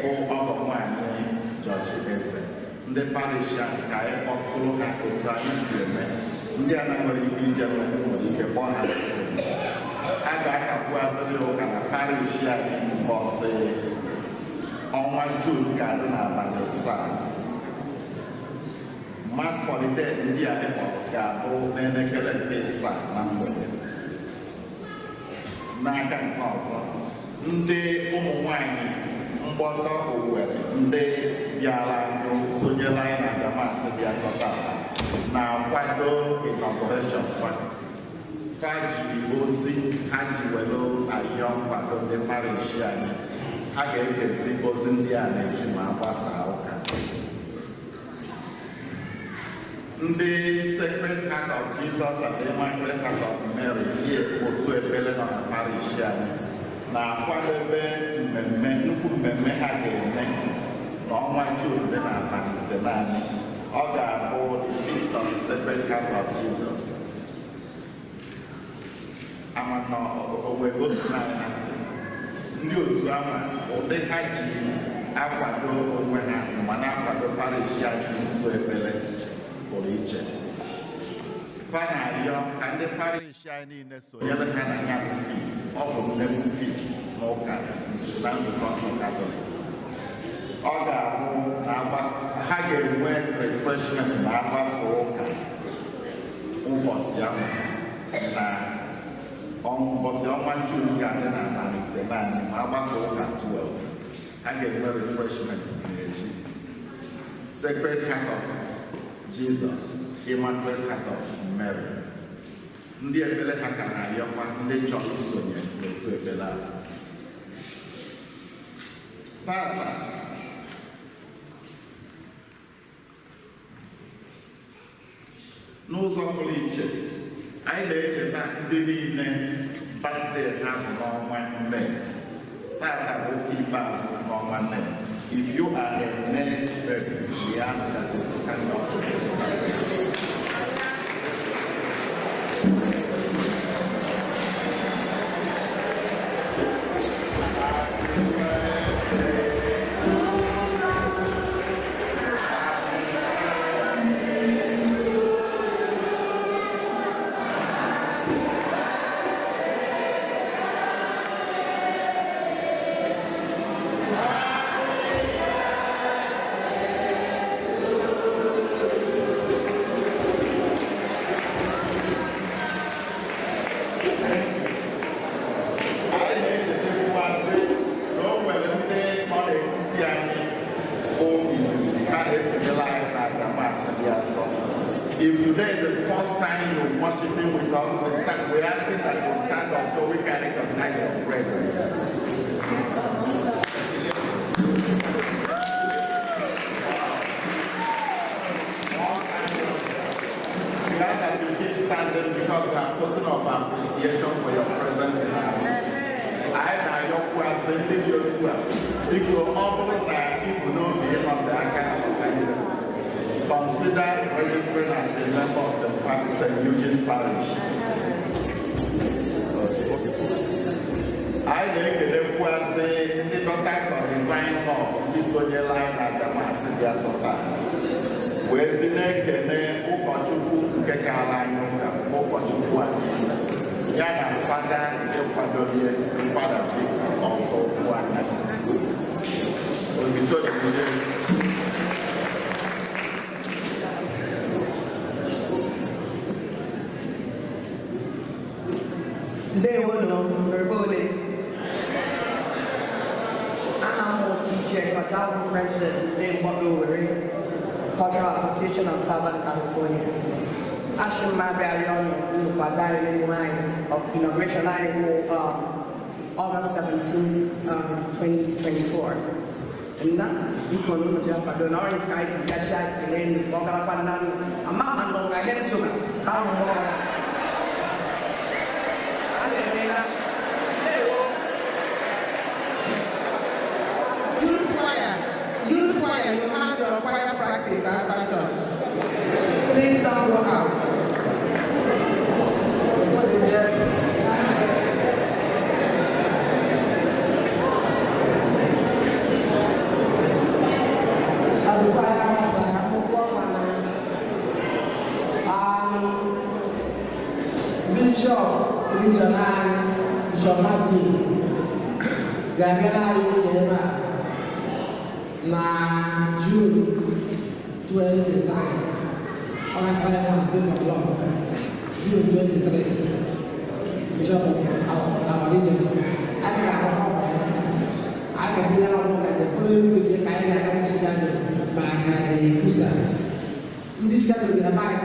Speaker 1: bụ ọgọ nwaanyị George Eze. Ndị parish anyị ka anyị kpọtụrụ ha otu anyị si eme. Ndị a na-nwere ike ije n'ụkwụ nwere ike kpọọ ha. A ga-akapụ asịrị ụka na parish anyị mbọsị ọnwa Jun ga-adị n'abalị 7. Mass for the Dead ndị a ga-abụ n'elekere nke 7 na mgbede. N'aka nke ọzọ, ndị ụmụ nwanyị mgbọtọ Owerri ndị bịara ndụ sonyela anyị na ajamasị dị asọta na-akwado inauguration fa ji ozi ha ji were ayọ nkwado ndị parish anyị. A ga-ekezi ozi ndị a na-ezi ma gbasaa ụka. Ndị Sacred Heart of Jesus and the Immaculate Heart of Mary ndị otu ebele nọ na parish anyị na-akwadobe nnukwu mmemme ha ga-eme n'ọnwa June dị n'abalị 9. Ọ ga-abụ the Feast of the Sacred Heart of Jesus. Amana Owegosi ndị otu ama ụdị ha ji akwado onwe ha ma na-akwado parish anyị n'ụzọ ebele pụrụ iche. Fa na-arịọ ka ndị parish anyị niile sonyere ha na ya bụ feast. Ọ bụ nnukwu feast n'ụka na nzukọ nsọ Katọlik. Ọ ga-abụ ha ga-enwe refreshment na agbasa ụka ụbọchị ahụ na ụbọchị ọnwa June ga-adị n'abalị 9 ma agbasa ụka 12. Ha ga-enwe refreshment n'ezi. Sacred Heart of Jesus, Immaculate Heart of Mary. Ndị ebele ha ka na-ayọkwa ndị chọrọ isonye n'otu ebele ahụ. Tata n'ụzọ pụrụ iche anyị na-echeta ndị niile birthday ha bụ n'ọnwa Mee. Tata bụ ikpeazụ n'ọnwa Mee. If you are a May baby, we ask that you stand up. today is the first time you're worshiping with us, we're asking that you stand up so we can recognize your presence. We ask that you keep standing because we have token of appreciation for your presence in our midst. I know your presence in your 12. If you're all that, if you know the name of the Archive of Silence, consider registering as a member of St. Eugene Parish. I think the Daughters of Divine Love, the Sonia Line, and the Massilia Sota. Where's the neck and then Ukochuku, Kekalan, Ukochuku, Yana, Father, Ecuadorian, Father Victor, also for another.
Speaker 9: They will know, everybody. I'm a teacher, but I'm president today in Montgomery, Cultural Association of Southern California. Ashim Mabiayon, in of inauguration, August 17, 2024. And now, you can know the Orange Sky to Gasha, Elaine, Bogarapanan, a map and long ahead sugar. How more?
Speaker 3: Youth choir, you have your choir practice after church. Please don't go out.
Speaker 6: Yes.
Speaker 3: Bishop Regional Bishop Matthew Gavana Ukema na June 23 on a prayer was different block June 23 Bishop of our region I can see how long the following week I can see that back at the Kusa. This guy will be a bad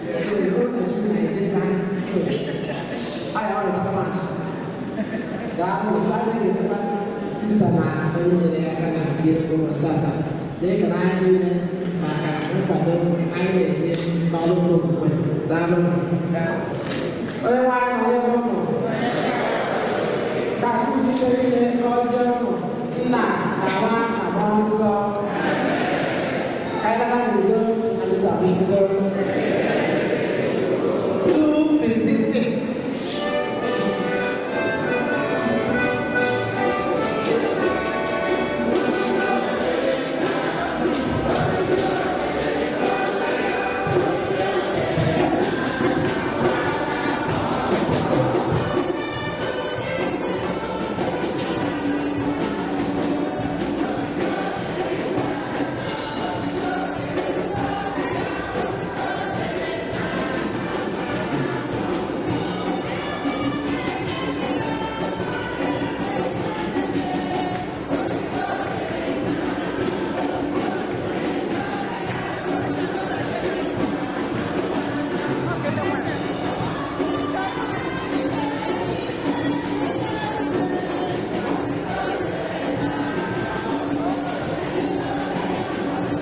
Speaker 3: so we hope that you may take time. So I already talked much. That was starting with the sister now, only they can appear to us that they can add in I need Balu with Dalu. Oh, why I don't know. That's what you tell me, because I don't know.